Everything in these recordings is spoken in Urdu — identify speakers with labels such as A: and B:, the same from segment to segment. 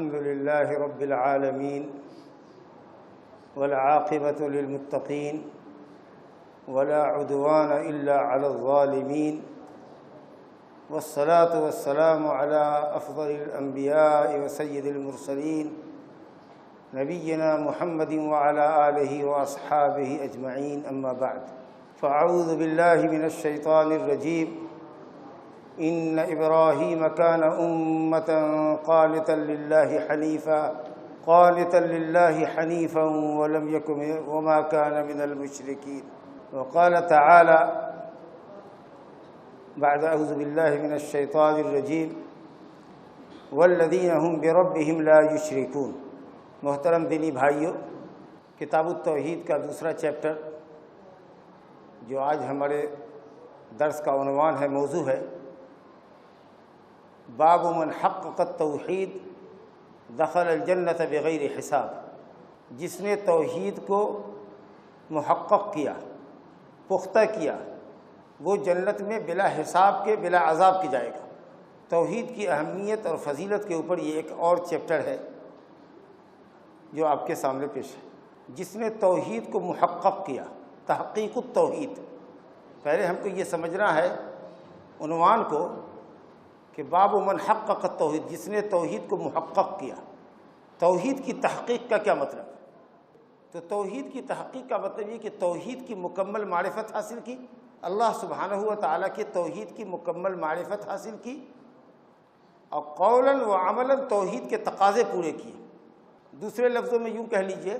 A: الحمد لله رب العالمين والعاقبة للمتقين ولا عدوان إلا على الظالمين والصلاة والسلام على أفضل الأنبياء وسيد المرسلين نبينا محمد وعلى آله وأصحابه أجمعين أما بعد فأعوذ بالله من الشيطان الرجيم إن إبراهيم كان أمة قانتا لله حنيفا وما كان من المشركين. وقال تعالى بعد أعوذ بالله من الشيطان الرجيم والذين هم بربهم لا يشركون. محترم دینی بھائیوں، کتاب التوحید کا دوسرا چیپٹر جو آج ہمارے درس کا عنوان ہے، موضوع ہے باب من حقق التوحید دخل الجنت بغیر حساب. جس نے توحید کو محقق کیا، پختہ کیا، وہ جنت میں بلا حساب کے، بلا عذاب کے جائے گا. توحید کی اہمیت اور فضیلت کے اوپر یہ ایک اور چیپٹر ہے جو آپ کے سامنے پیش ہے. جس نے توحید کو محقق کیا، تحقیق التوحید. پہلے ہم کو یہ سمجھنا ہے عنوان کو کہ باب من حقق التوحید، جس نے توحید کو محقق کیا. توحید کی تحقیق کا کیا مطلب ہے؟ تو توحید کی تحقیق کا مطلب یہ کہ توحید کی مکمل معرفت حاصل کی، اللہ سبحانہ و تعالیٰ کے توحید کی مکمل معرفت حاصل کی، اور قولاً و عملاً توحید کے تقاضے پورے کیے. دوسرے لفظوں میں یوں کہہ لیجئے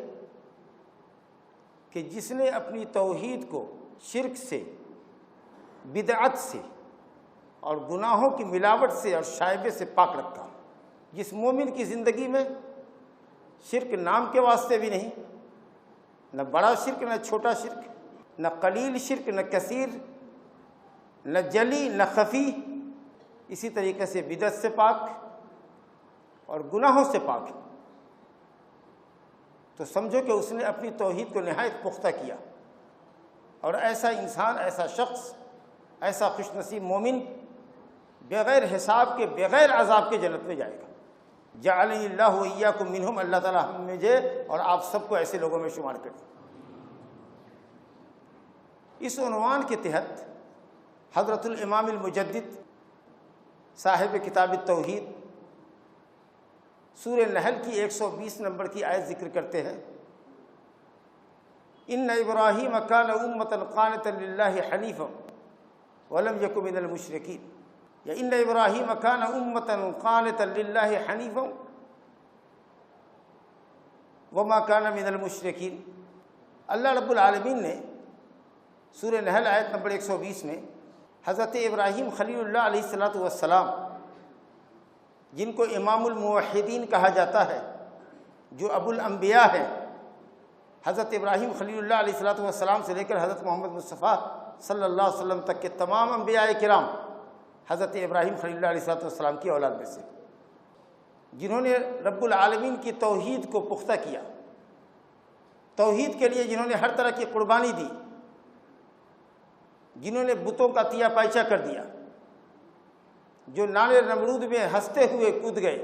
A: کہ جس نے اپنی توحید کو شرک سے، بدعت سے اور گناہوں کی ملاوٹ سے اور شائبے سے پاک رکھا. جس مومن کی زندگی میں شرک نام کے واسطے بھی نہیں، نہ بڑا شرک نہ چھوٹا شرک، نہ قلیل شرک نہ کثیر، نہ جلی نہ خفی، اسی طریقے سے بدعت سے پاک اور گناہوں سے پاک، تو سمجھو کہ اس نے اپنی توحید کو نہایت پختہ کیا. اور ایسا انسان، ایسا شخص، ایسا خوش نصیب مومن بغیر حساب کے، بغیر عذاب کے جنت میں جائے گا. جعلنی اللہ وإیاکم منہم. اللہ تعالیٰ ہم مجھے اور آپ سب کو ایسے لوگوں میں شمار کرے. اس عنوان کے تحت حضرت الامام المجدد صاحب کتاب التوحید سورہ نحل کی 120 نمبر کی آیت ذکر کرتے ہیں. ان ابراہیم کان امۃ قانتا للہ حنیفا ولم یک من المشرکین. یا ان ابراہیم کان امۃ قانتا للہ حنیفا وما کان من المشرکین. اللہ رب العالمین نے سورہ نحل آیت نمبر 120 میں حضرت ابراہیم خلیل اللہ علیہ السلام، جن کو امام الموحدین کہا جاتا ہے، جو ابو الانبیاء ہیں، حضرت ابراہیم خلیل اللہ علیہ السلام سے لے کر حضرت محمد مصطفیٰ صلی اللہ علیہ وسلم تک کے تمام انبیاء کرام حضرت ابراہیم خلیل اللہ علیہ السلام کی اولاد میں سے، جنہوں نے رب العالمین کی توحید کو پختہ کیا، توحید کے لیے جنہوں نے ہر طرح کی قربانی دی، جنہوں نے بتوں کا تیا پائچہ کر دیا، جو نار نمرود میں ہنستے ہوئے کود گئے،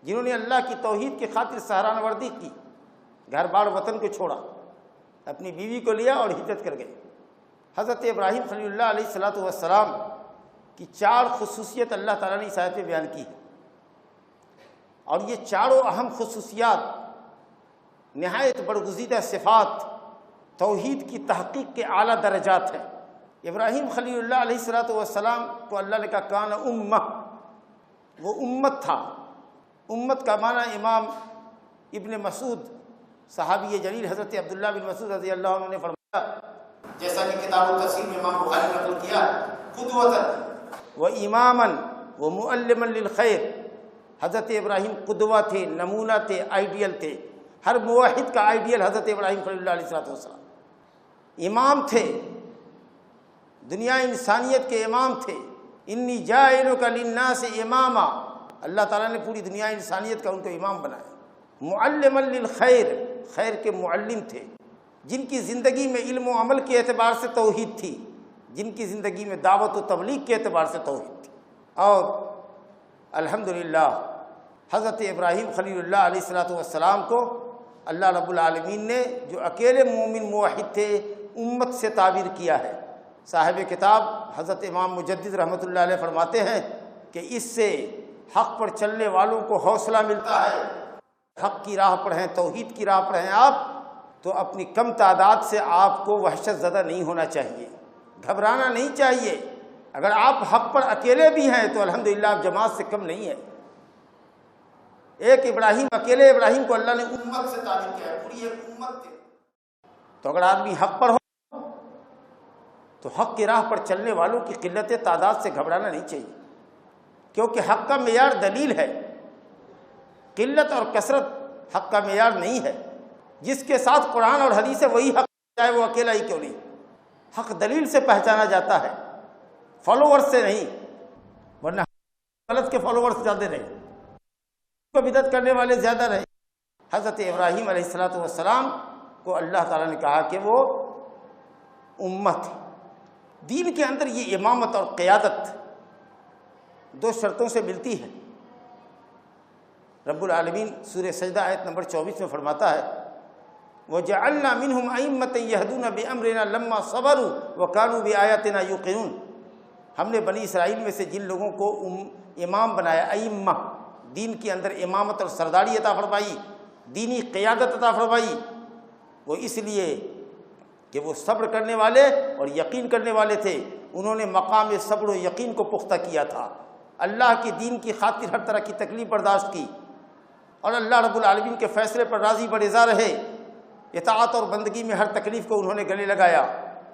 A: جنہوں نے اللہ کی توحید کی خاطر سہرانہ وردی کی، گھر بار وطن کو چھوڑا، اپنی بیوی کو لیا اور ہجرت کر گئے. حضرت ابراہیم خلیل اللہ علیہ السلام کی 4 خصوصیت اللہ تعالیٰ نے اس آیت میں بیان کی ہے، اور یہ چاروں اہم خصوصیات، نہایت برگزیدہ صفات، توحید کی تحقیق کے اعلیٰ درجات ہیں. ابراہیم خلیل اللہ علیہ السلام کو اللہ نے کہا کان امہ، وہ امت تھا. امت کا معنی امام ابن مسعود صحابی جلیل حضرت عبداللہ بن مسعود رضی اللہ عنہ نے فرمایا، جیسا کہ کتاب التفسیر میں امام بخاری نے نقل کیا، قدوۃ و اماما و معلما للخیر. حضرت ابراہیم قدوہ تھے، نمونہ تھے، آئیڈیل تھے. ہر موحد کا آئیڈیل حضرت ابراہیم خلیل اللہ علیہ السلام. امام تھے، دنیا انسانیت کے امام تھے. انی جاعلک للناس اماما، اللہ تعالیٰ نے پوری دنیا انسانیت کا ان کو امام بنایا. معلما للخیر، خیر کے معلم تھے، جن کی زندگی میں علم و عمل کے اعتبار سے توحید تھی، جن کی زندگی میں دعوت و تبلیغ کے اعتبار سے توحید تھی. اور الحمدللہ حضرت ابراہیم خلیل اللہ علیہ السلام کو اللہ رب العالمین نے جو اکیلے مومن موحد تھے امت سے تعبیر کیا ہے۔ صاحب کتاب حضرت امام مجدد رحمۃ اللہ علیہ فرماتے ہیں کہ اس سے حق پر چلنے والوں کو حوصلہ ملتا ہے۔ حق کی راہ پر ہیں، توحید کی راہ پر ہیں آپ، تو اپنی کم تعداد سے آپ کو وحشت زدہ نہیں ہونا چاہیے، گھبرانا نہیں چاہیے۔ اگر آپ حق پر اکیلے بھی ہیں تو الحمدللہ آپ جماعت سے کم نہیں ہیں۔ ایک ابراہیم، اکیلے ابراہیم کو اللہ نے امت سے تعبیر کیا ہے، پوری ایک امت تھے۔ تو اگر آدمی حق پر ہو تو حق کی راہ پر چلنے والوں کی قلت تعداد سے گھبرانا نہیں چاہیے، کیونکہ حق کا معیار دلیل ہے، قلت اور کثرت حق کا معیار نہیں ہے۔ جس کے ساتھ قرآن اور حدیث ہے وہی حق، چاہے وہ اکیلا ہی کیوں نہیں۔ حق دلیل سے پہچانا جاتا ہے، فالوورز سے نہیں، ورنہ غلط کے فالوورز زیادہ رہے، بدعت کرنے والے زیادہ رہے۔ حضرت ابراہیم علیہ السلام کو اللہ تعالیٰ نے کہا کہ وہ امت ہے۔ دین کے اندر یہ امامت اور قیادت دو شرطوں سے ملتی ہے۔ رب العالمین سورہ سجدہ آیت نمبر 24 میں فرماتا ہے وَجَعَلْنَا مِنْهُمْ أَئِمَّةً يَهْدُونَ بِأَمْرِنَا لَمَّا صَبَرُوا وَكَانُوا بِآيَاتِنَا يُوقِنُونَ۔ ہم نے بنی اسرائیل میں سے جن لوگوں کو امام بنایا، ائمہ، دین کے اندر امامت اور سرداری عطا فرمائی، دینی قیادت عطا فرمائی، وہ اس لیے کہ وہ صبر کرنے والے اور یقین کرنے والے تھے۔ انہوں نے مقام صبر و یقین کو پختہ کیا تھا، اللہ کی دین کی خاطر ہر طرح کی تکلیف برداشت کی، اور اللہ رب العالمین کے فیصلے پر راضی برضا رہے۔ اطاعت اور بندگی میں ہر تکلیف کو انہوں نے گلے لگایا،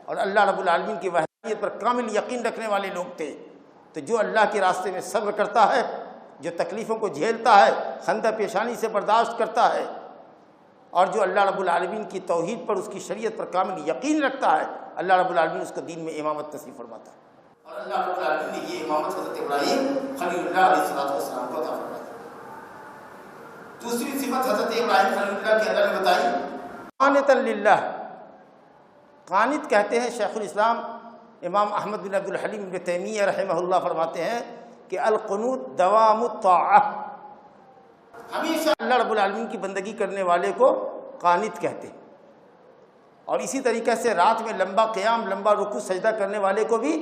A: اور اللہ رب العالمین کی وحدانیت پر کامل یقین رکھنے والے لوگ تھے۔ تو جو اللہ کے راستے میں صبر کرتا ہے، جو تکلیفوں کو جھیلتا ہے، خندہ پیشانی سے برداشت کرتا ہے، اور جو اللہ رب العالمین کی توحید پر، اس کی شریعت پر کامل یقین رکھتا ہے، اللہ رب العالمین اس کو دین میں امامت نصیب فرماتا ہے۔ اور اللہ رب العالمین نے یہ امامت حضرت ابراہیم خلیل اللہ علیہ السلام کو عطا فرمائی۔ دوسری صفت حضرت ابراہیم خلیل اللہ کے اللہ نے بتائی قانتا للہ۔ قانت کہتے ہیں شیخ الاسلام امام احمد بن عبد الحلیم بن تیمیہ رحمہ اللہ فرماتے ہیں کہ القنوت دوام الطاعہ، ہمیشہ اللہ رب العالمین کی بندگی کرنے والے کو قانت کہتے ہیں۔ اور اسی طریقے سے رات میں لمبا قیام، لمبا رکوع سجدہ کرنے والے کو بھی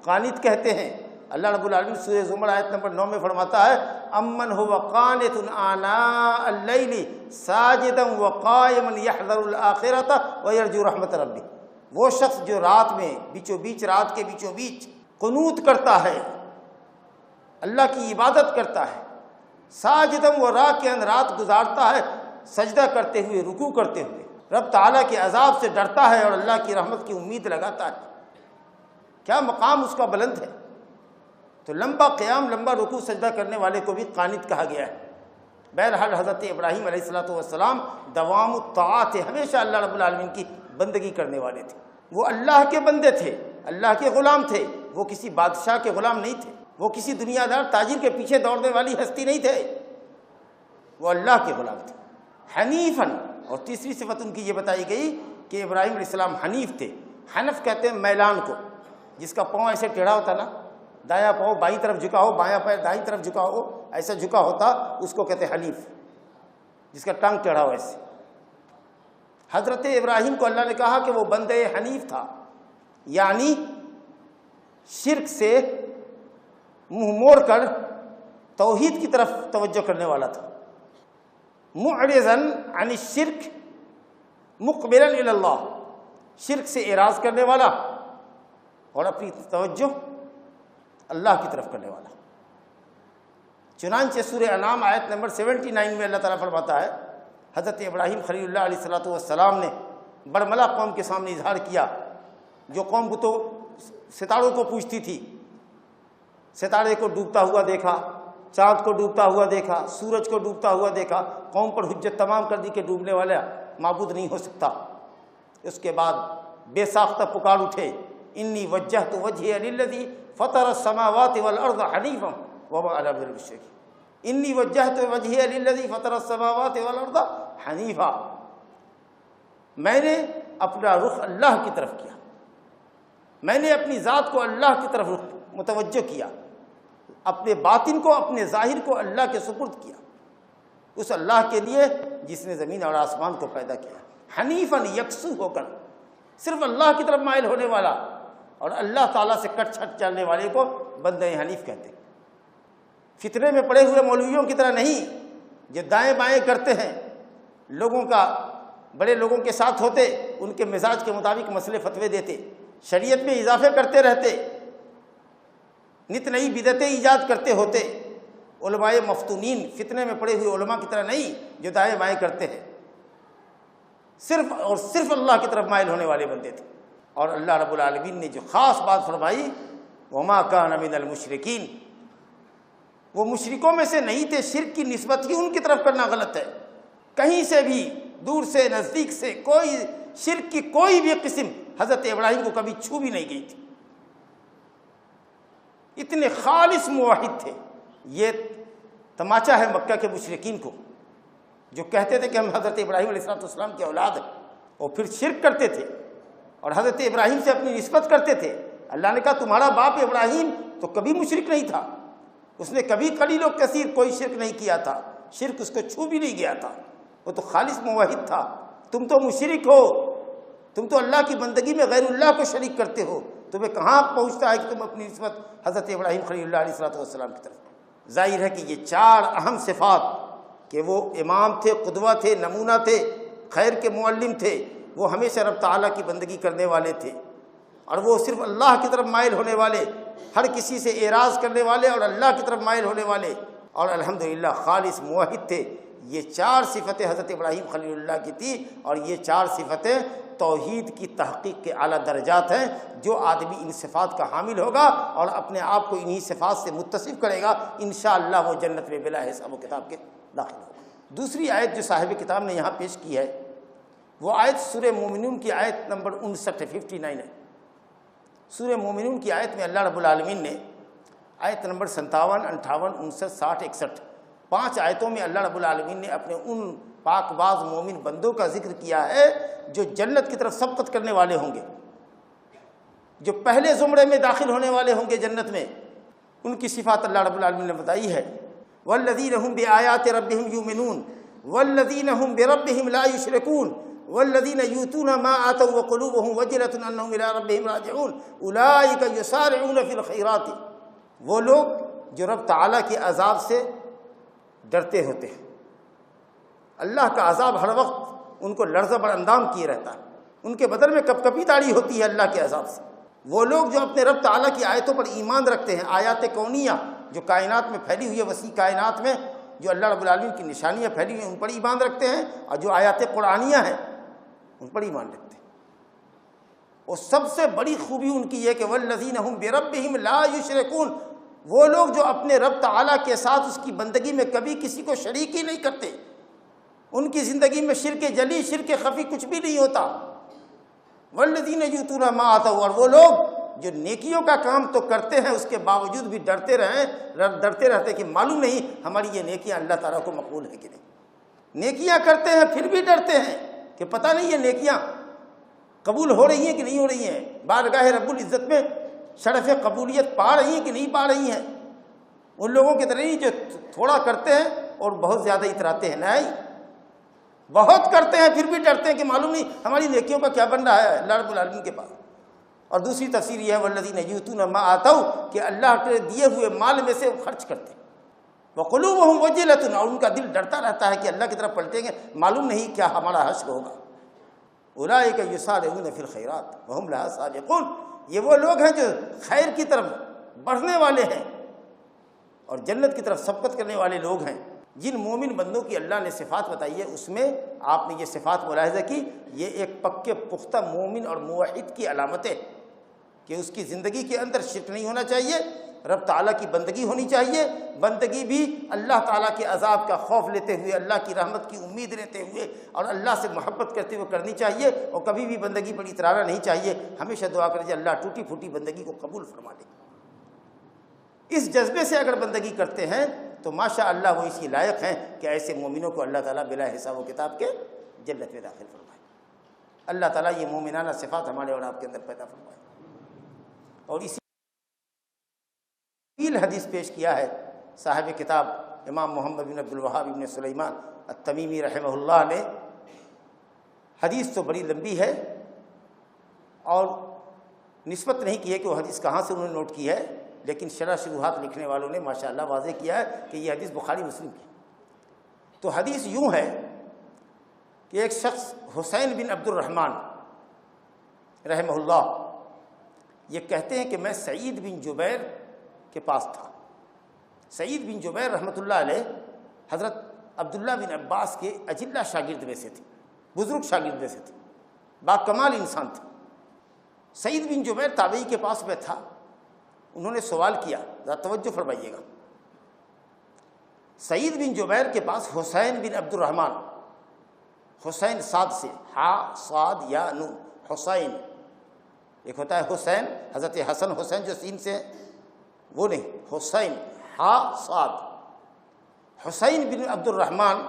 A: قانت کہتے ہیں۔ اللہ رب العالمین سورہ زمر آیت نمبر 9 میں فرماتا ہے امن هو قانت آناء اللیل ساجدا وقائما یحذر الآخرۃ ویرجو رحمت ربہ۔ وہ شخص جو رات میں بیچو بیچ، رات کے بیچو بیچ قنوت کرتا ہے، اللہ کی عبادت کرتا ہے، ساجدم و راہ کے اندر رات گزارتا ہے سجدہ کرتے ہوئے، رکوع کرتے ہوئے، رب تعالیٰ کے عذاب سے ڈرتا ہے اور اللہ کی رحمت کی امید لگاتا ہے۔ کیا مقام اس کا بلند ہے! تو لمبا قیام، لمبا رکوع سجدہ کرنے والے کو بھی قانت کہا گیا ہے۔ بہرحال حضرت ابراہیم علیہ السلام دوام الطاعات، ہمیشہ اللہ رب العالمین کی بندگی کرنے والے تھے۔ وہ اللہ کے بندے تھے، اللہ کے غلام تھے، وہ کسی بادشاہ کے غلام نہیں تھے، وہ کسی دنیا دار تاجر کے پیچھے دوڑنے والی ہستی نہیں تھے، وہ اللہ کے غلام تھے۔ حنیفاً، اور تیسری صفت ان کی یہ بتائی گئی کہ ابراہیم علیہ السلام حنیف تھے۔ حنف کہتے ہیں میلان کو، جس کا پاؤں ایسے ٹیڑھا ہوتا نا، دایاں پاؤں بائیں طرف جھکا ہو، بایاں پیر دائیں طرف جھکا ہو، ایسا جھکا ہوتا، اس کو کہتے ہیں حنیف، جس کا ٹانگ ٹیڑھا ہو ایسے۔ حضرت ابراہیم کو اللہ نے کہا کہ وہ بندے حنیف تھا، یعنی شرک سے منہ موڑ کر توحید کی طرف توجہ کرنے والا تھا۔ معرضاً عن الشرک مقبلاً الی اللہ، شرک سے اعراض کرنے والا اور اپنی توجہ اللہ کی طرف کرنے والا۔ چنانچہ سورہ انعام آیت نمبر 79 میں اللہ تعالیٰ فرماتا ہے حضرت ابراہیم خلیل اللہ علیہ السلام نے برملا قوم کے سامنے اظہار کیا، جو قوم کو تو ستاروں کو پوجتی تھی، ستارے کو ڈوبتا ہوا دیکھا، چاند کو ڈوبتا ہوا دیکھا، سورج کو ڈوبتا ہوا دیکھا، قوم پر حجت تمام کر دی کہ ڈوبنے والا معبود نہیں ہو سکتا۔ اس کے بعد بے ساختہ پکار اٹھے انی وجہت وجہی للذی فطر السماوات والارض حنیفا وما انا من المشرکین۔ انی وجہت وجہی للذی فطر السماوات والارض حنیفا، میں نے اپنا رخ اللہ کی طرف کیا، میں نے اپنی ذات کو اللہ کی طرف متوجہ کیا، اپنے باطن کو، اپنے ظاہر کو اللہ کے سپرد کیا۔ اس اللہ کے لیے جس نے زمین اور آسمان کو پیدا کیا، حنیفاً یکسو ہو کر، صرف اللہ کی طرف مائل ہونے والا اور اللہ تعالیٰ سے کٹ چھٹ چلنے والے کو بندہ حنیف کہتے ہیں۔ فتنے میں پڑے ہوئے مولویوں کی طرح نہیں جو دائیں بائیں کرتے ہیں، لوگوں کا بڑے لوگوں کے ساتھ ہوتے، ان کے مزاج کے مطابق مسئلے فتوے دیتے، شریعت میں اضافے کرتے رہتے، نت نئی بدعتیں ایجاد کرتے ہوتے۔ علماء مفتونین فتنے میں پڑے ہوئے علماء کی طرح نہیں جو دائیں بائیں کرتے ہیں، صرف اور صرف اللہ کی طرف مائل ہونے والے بندے تھے۔ اور اللہ رب العالمین نے جو خاص بات فرمائی، وما کان من المشرکین، وہ مشرکوں میں سے نہیں تھے، شرک کی نسبت ہی ان کی طرف کرنا غلط ہے۔ کہیں سے بھی، دور سے نزدیک سے، کوئی شرک کی کوئی بھی قسم حضرت ابراہیم کو کبھی چھو بھی نہیں گئی تھی، اتنے خالص موحد تھے۔ یہ تماچا ہے مکہ کے مشرکین کو جو کہتے تھے کہ ہم حضرت ابراہیم علیہ السلام کی اولاد ہیں، اور پھر شرک کرتے تھے اور حضرت ابراہیم سے اپنی نسبت کرتے تھے۔ اللہ نے کہا تمہارا باپ ابراہیم تو کبھی مشرک نہیں تھا، اس نے کبھی قلیل و کثیر کوئی شرک نہیں کیا تھا، شرک اس کو چھو بھی نہیں گیا تھا، وہ تو خالص موحد تھا۔ تم تو مشرک ہو، تم تو اللہ کی بندگی میں غیر اللہ کو شریک کرتے ہو، تمہیں کہاں پہنچتا ہے کہ تم اپنی نسبت حضرت ابراہیم خلیل اللہ علیہ السلام کی طرف۔ ظاہر ہے کہ یہ چار اہم صفات کہ وہ امام تھے، قدوہ تھے، نمونہ تھے، خیر کے معلم تھے، وہ ہمیشہ رب تعالیٰ کی بندگی کرنے والے تھے، اور وہ صرف اللہ کی طرف مائل ہونے والے، ہر کسی سے اعراض کرنے والے اور اللہ کی طرف مائل ہونے والے، اور الحمدللہ خالص موحد تھے۔ یہ چار صفتیں حضرت ابراہیم خلیل اللہ کی تھی، اور یہ چار صفتیں توحید کی تحقیق کے اعلیٰ درجات ہیں۔ جو آدمی ان صفات کا حامل ہوگا اور اپنے آپ کو انہی صفات سے متصف کرے گا، انشاءاللہ وہ جنت میں بلا حساب و کتاب کے داخل ہوگا۔ دوسری آیت جو صاحب کتاب نے یہاں پیش کی ہے، وہ آیت سورہ مومنون کی آیت نمبر 59 ہے۔ سورہ مومنون کی آیت میں اللہ رب العالمین نے آیت نمبر 57، 58، 59، 60، 61 5 آیتوں میں اللہ رب العالمین نے اپنے ان پاک باز مومن بندوں کا ذکر کیا ہے جو جنت کی طرف سبقت کرنے والے ہوں گے، جو پہلے زمرے میں داخل ہونے والے ہوں گے جنت میں۔ ان کی صفات اللہ رب العالمین نے بتائی ہے، والذین هم بآیات ربهم یؤمنون والذین هم بربهم لا یشرکون والذین یؤتون ما آتوا وقلوبهم وجلة انهم الى ربهم راجعون اولئک یسارعون فی الخیرات۔ وہ لوگ جو رب تعالیٰ کے عذاب سے ڈرتے ہوتے ہیں، اللہ کا عذاب ہر وقت ان کو لرزہ بر اندام کیے رہتا ہے، ان کے بدن میں کپ کپی تاری ہوتی ہے اللہ کے عذاب سے۔ وہ لوگ جو اپنے رب تعالیٰ کی آیتوں پر ایمان رکھتے ہیں، آیات کونیہ جو کائنات میں پھیلی ہوئی ہے، وسیع کائنات میں جو اللہ رب العالمین کی نشانیاں پھیلی ہوئی ہیں ان پر ایمان رکھتے ہیں، اور جو آیات قرآنیہ ہیں ان پر ایمان رکھتے ہیں۔ اور سب سے بڑی خوبی ان کی یہ کہ والذین هم بربهم لا یشرکون، وہ لوگ جو اپنے رب تعالیٰ کے ساتھ اس کی بندگی میں کبھی کسی کو شریک ہی نہیں کرتے، ان کی زندگی میں شرک جلی شرک خفی کچھ بھی نہیں ہوتا۔ والذین یؤتون ما آتوا، اور وہ لوگ جو نیکیوں کا کام تو کرتے ہیں اس کے باوجود بھی ڈرتے رہتے کہ معلوم نہیں ہماری یہ نیکیاں اللہ تعالیٰ کو مقبول ہے کہ نہیں۔ نیکیاں کرتے ہیں پھر بھی ڈرتے ہیں کہ پتہ نہیں یہ نیکیاں قبول ہو رہی ہیں کہ نہیں ہو رہی ہیں، بارگاہ رب العزت میں شرف قبولیت پا رہی ہیں کہ نہیں پا رہی ہیں۔ ان لوگوں کی طرح نہیں جو تھوڑا کرتے ہیں اور بہت زیادہ اتراتے ہیں، نہیں، بہت کرتے ہیں پھر بھی ڈرتے ہیں کہ معلوم نہیں ہماری نیکیوں کا کیا بن رہا ہے اللہ رب العالمین کے پاس۔ اور دوسری تفسیر یہ ہے والذین یؤتون ما آتوا، کہ اللہ کے دیے ہوئے مال میں سے وہ خرچ کرتے ہیں، وقلوبهم وجلة، اور ان کا دل ڈرتا رہتا ہے کہ اللہ کی طرف پلٹیں گے، معلوم نہیں کیا ہمارا حشر ہوگا۔ اولئک یسارعون فی الخیرات وهم لها سابقون، یہ وہ لوگ ہیں جو خیر کی طرف بڑھنے والے ہیں اور جنت کی طرف سبقت کرنے والے لوگ ہیں۔ جن مومن بندوں کی اللہ نے صفات بتائی ہے اس میں آپ نے یہ صفات ملاحظہ کی، یہ ایک پکے پختہ مومن اور موحد کی علامتیں کہ اس کی زندگی کے اندر شرک نہیں ہونا چاہیے، رب تعالیٰ کی بندگی ہونی چاہیے، بندگی بھی اللہ تعالیٰ کے عذاب کا خوف لیتے ہوئے، اللہ کی رحمت کی امید لیتے ہوئے اور اللہ سے محبت کرتے ہوئے کرنی چاہیے، اور کبھی بھی بندگی پر اترانا نہیں چاہیے۔ ہمیشہ دعا کریں اللہ ٹوٹی پھوٹی بندگی کو قبول فرما لے۔ اس جذبے سے اگر بندگی کرتے ہیں تو ماشاء اللہ وہ اسی لائق ہیں کہ ایسے مومنوں کو اللہ تعالیٰ بلا حساب و کتاب کے جنت میں داخل فرمائے۔ اللہ تعالیٰ یہ مومنانہ صفات ہمارے اور آپ کے اندر پیدا فرمائے۔ اور اسی حدیث پیش کیا ہے صاحب کتاب امام محمد بن عبد الوہاب بن سلیمان التمیمی رحمہ اللہ نے، حدیث تو بڑی لمبی ہے اور نسبت نہیں کی ہے کہ وہ حدیث کہاں سے انہوں نے نوٹ کی ہے، لیکن شرح شروحات لکھنے والوں نے ماشاءاللہ واضح کیا ہے کہ یہ حدیث بخاری مسلم کی۔ تو حدیث یوں ہے کہ ایک شخص حسین بن عبد الرحمن رحمہ اللہ یہ کہتے ہیں کہ میں سعید بن جبیر کے پاس تھا۔ سعید بن جبیر رحمۃ اللہ علیہ حضرت عبداللہ بن عباس کے اجلہ شاگرد میں سے تھے، بزرگ شاگرد میں سے تھے، باکمال انسان تھے۔ سعید بن جبیر تابعی کے پاس میں تھا، انہوں نے سوال کیا، ذرا توجہ فرمائیے گا۔ سعید بن جبیر کے پاس حسین بن عبد الرحمن، حسین صاد سے، ہا صاد یا نون، حسین، ایک ہوتا ہے حسین حضرت حسن حسین جو سین سے وہ نہیں، حسین ہا صاد، حسین بن عبد الرحمن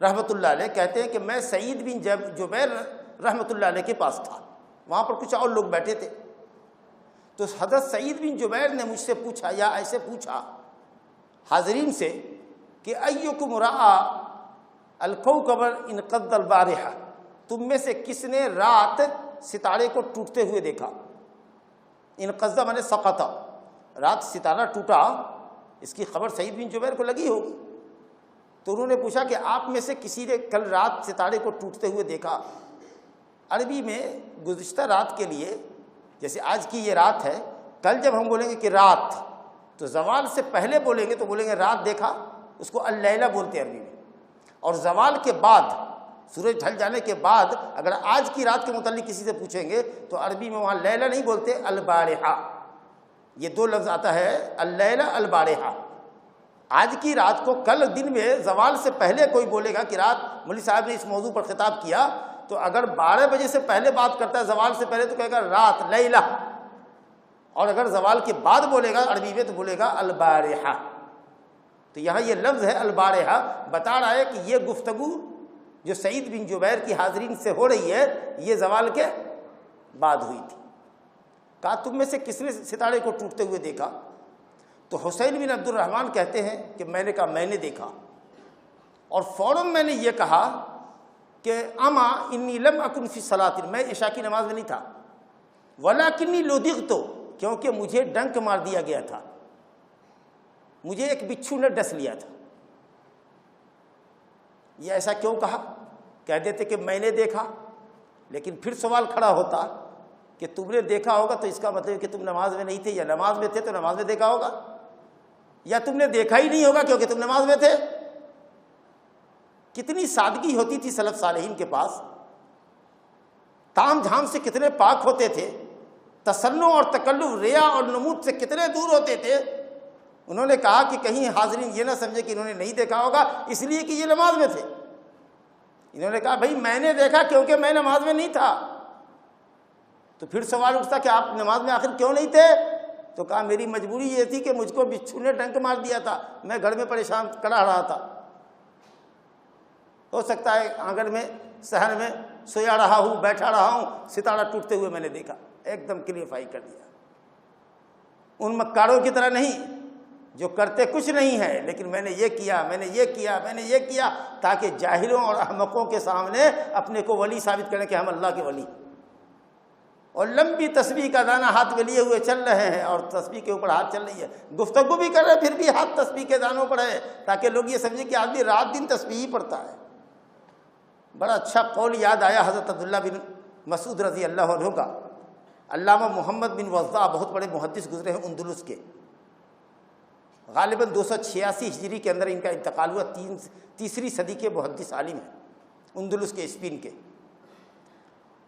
A: رحمۃ اللہ علیہ کہتے ہیں کہ میں سعید بن جبیر رحمۃ اللہ علیہ کے پاس تھا، وہاں پر کچھ اور لوگ بیٹھے تھے، تو حضرت سعید بن جبیر نے مجھ سے پوچھا، یا ایسے پوچھا حاضرین سے کہ ایکم رأى الکوکب انقض البارحہ، تم میں سے کس نے رات ستارے کو ٹوٹتے ہوئے دیکھا؟ انقض مانے سقط، رات ستارہ ٹوٹا، اس کی خبر سعید بن جبیر کو لگی ہوگی، تو انہوں نے پوچھا کہ آپ میں سے کسی نے کل رات ستارے کو ٹوٹتے ہوئے دیکھا؟ عربی میں گزشتہ رات کے لیے، جیسے آج کی یہ رات ہے، کل جب ہم بولیں گے کہ رات تو زوال سے پہلے بولیں گے تو بولیں گے رات دیکھا، اس کو اللیلہ بولتے ہیں عربی میں، اور زوال کے بعد، سورج ڈھل جانے کے بعد اگر آج کی رات کے متعلق کسی سے پوچھیں گے تو عربی میں وہاں لیلہ نہیں بولتے، البارحہ، یہ دو لفظ آتا ہے، اللیلہ البارحہ، آج کی رات کو کل دن میں زوال سے پہلے کوئی بولے گا کہ رات، مولوی صاحب نے اس موضوع پر خطاب کیا، تو اگر 12 بجے سے پہلے بات کرتا ہے زوال سے پہلے تو کہے گا رات لیلہ، اور اگر زوال کے بعد بولے گا عربی میں تو بولے گا البارحہ۔ تو یہاں یہ لفظ ہے البارحہ، بتا رہا ہے کہ یہ گفتگو جو سعید بن جبیر کی حاضرین سے ہو رہی ہے یہ زوال کے بعد ہوئی تھی۔ کہا تم میں سے کس نے ستارے کو ٹوٹتے ہوئے دیکھا؟ تو حسین بن عبد الرحمن کہتے ہیں کہ میں نے کہا میں نے دیکھا، اور فوراً میں نے یہ کہا کہ اما انی لم اکن فی صلاۃ، میں عشاء کی نماز میں نہیں تھا، ولکنی لدغت، کیونکہ مجھے ڈنک مار دیا گیا تھا، مجھے ایک بچھو نے ڈس لیا تھا۔ یہ ایسا کیوں کہا؟ کہہ دیتے کہ میں نے دیکھا، لیکن پھر سوال کھڑا ہوتا کہ تم نے دیکھا ہوگا تو اس کا مطلب کہ تم نماز میں نہیں تھے، یا نماز میں تھے تو نماز میں دیکھا ہوگا، یا تم نے دیکھا ہی نہیں ہوگا کیونکہ تم نماز میں تھے۔ کتنی سادگی ہوتی تھی سلف صالحین کے پاس، تام جھام سے کتنے پاک ہوتے تھے، تصنع اور تکلف، ریا اور نمود سے کتنے دور ہوتے تھے۔ انہوں نے کہا کہ کہیں حاضرین یہ نہ سمجھے کہ انہوں نے نہیں دیکھا ہوگا اس لیے کہ یہ نماز میں تھے، انہوں نے کہا بھائی میں نے دیکھا کیونکہ میں نماز میں نہیں تھا۔ تو پھر سوال اٹھتا کہ آپ نماز میں آخر کیوں نہیں تھے؟ تو کہا میری مجبوری یہ تھی کہ مجھ کو بچھو نے ڈنک مار دیا تھا، میں گھر میں پریشان کڑا رہا تھا، ہو سکتا ہے آنگن میں صحن میں سویا رہا ہوں، بیٹھا رہا ہوں، ستارہ ٹوٹتے ہوئے میں نے دیکھا، ایک دم کلیئرفائی کر دیا۔ ان مکاروں کی طرح نہیں جو کرتے کچھ نہیں ہے، لیکن میں نے یہ کیا، میں نے یہ کیا، میں نے یہ کیا، تاکہ جاہلوں اور احمقوں کے سامنے اپنے کو ولی ثابت کریں کہ ہم اللہ کے ولی، اور لمبی تسبیح کا دانہ ہاتھ میں لیے ہوئے چل رہے ہیں، اور تسبیح کے اوپر ہاتھ چل رہی ہے، گفتگو بھی کر رہے ہیں پھر بھی ہاتھ تسبیح کے دانوں پر ہے، تاکہ لوگ یہ سمجھیں کہ آدمی رات دن تسبیح ہی پڑھتا ہے۔ بڑا اچھا قول یاد آیا حضرت عبداللہ بن مسعود رضی اللہ عنہ کا۔ علامہ محمد بن وضاح بہت بڑے محدث گزرے ہیں اندلس کے، غالباً 286 ہجری کے اندر ان کا انتقال ہوا، تیسری صدی کے محدث عالم ہیں اندلس کے، اسپین کے۔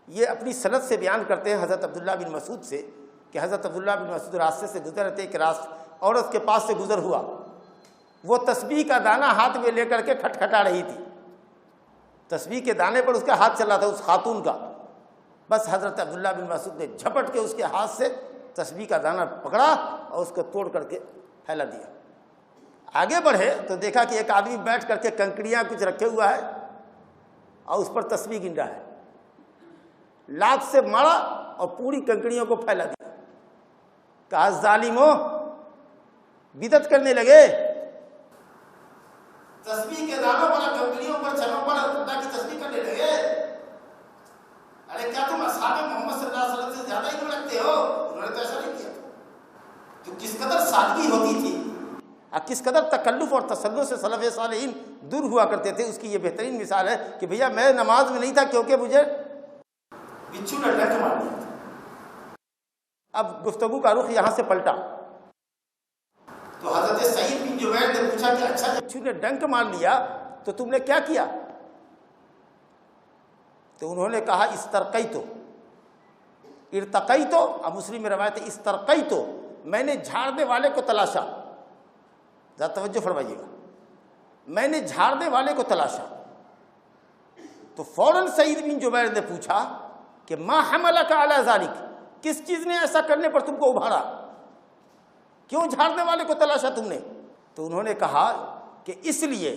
A: یہ اپنی سند سے بیان کرتے ہیں حضرت عبداللہ بن مسعود سے کہ حضرت عبداللہ بن مسعود راستے سے گزر رہتے، ایک عورت کے پاس سے گزر ہوا، وہ تسبیح کا دانہ ہاتھ میں لے کر کے کھٹکھٹا رہی تھی، تسبیح کے دانے پر اس کا ہاتھ چل رہا تھا اس خاتون کا، بس حضرت عبداللہ بن مسعود نے جھپٹ کے اس کے ہاتھ سے تسبیح کا دانہ پکڑا اور اس کو توڑ کر کے پھیلا دیا۔ آگے بڑھے تو دیکھا کہ ایک آدمی بیٹھ کر کے کنکریاں کچھ رکھے ہوا ہے اور اس پر تسبیح گن رہا ہے، لات سے مارا اور پوری کنکریوں کو پھیلا دیا، کہا ظالمو بدعت کرنے لگے، تسبیح کے دانوں پر کنکریوں پر چھنوں پر اللہ کی تسبیح کرنے لگے. ارے کیا تم اصحاب محمد صلی اللہ علیہ وسلم سے زیادہ علم رکھتے ہو؟ انہوں نے تو ایسا نہیں کیا. تو کس قدر سادگی ہوتی تھی، کس قدر تکلف اور تسلط سے سلف صالحین دور ہوا کرتے تھے. اس کی یہ بہترین مثال ہے کہ بھیا میں نماز میں نہیں تھا کیونکہ مجھے بچھو نے ڈنک مار دیا. اب گفتگو کا رخ یہاں سے پلٹا. تو حضرت سعید بن جبیر نے پوچھا کہ اچھا بچھو نے ڈنک مار لیا تو تم نے کیا کیا؟ تو انہوں نے کہا استرقیتو، ارتقیتو، اب مسلم میں روایت ہے استرقیتو، میں نے جھاڑنے والے کو تلاشا. ذرا توجہ فرمائیے گا، میں نے جھاڑنے والے کو تلاشا. تو فوراً سعید بن جبیر نے پوچھا کہ ما حملک علی ذالک، کس چیز نے ایسا کرنے پر تم کو ابھارا؟ کیوں جھاڑنے والے کو تلاشا تم نے؟ تو انہوں نے کہا کہ اس لیے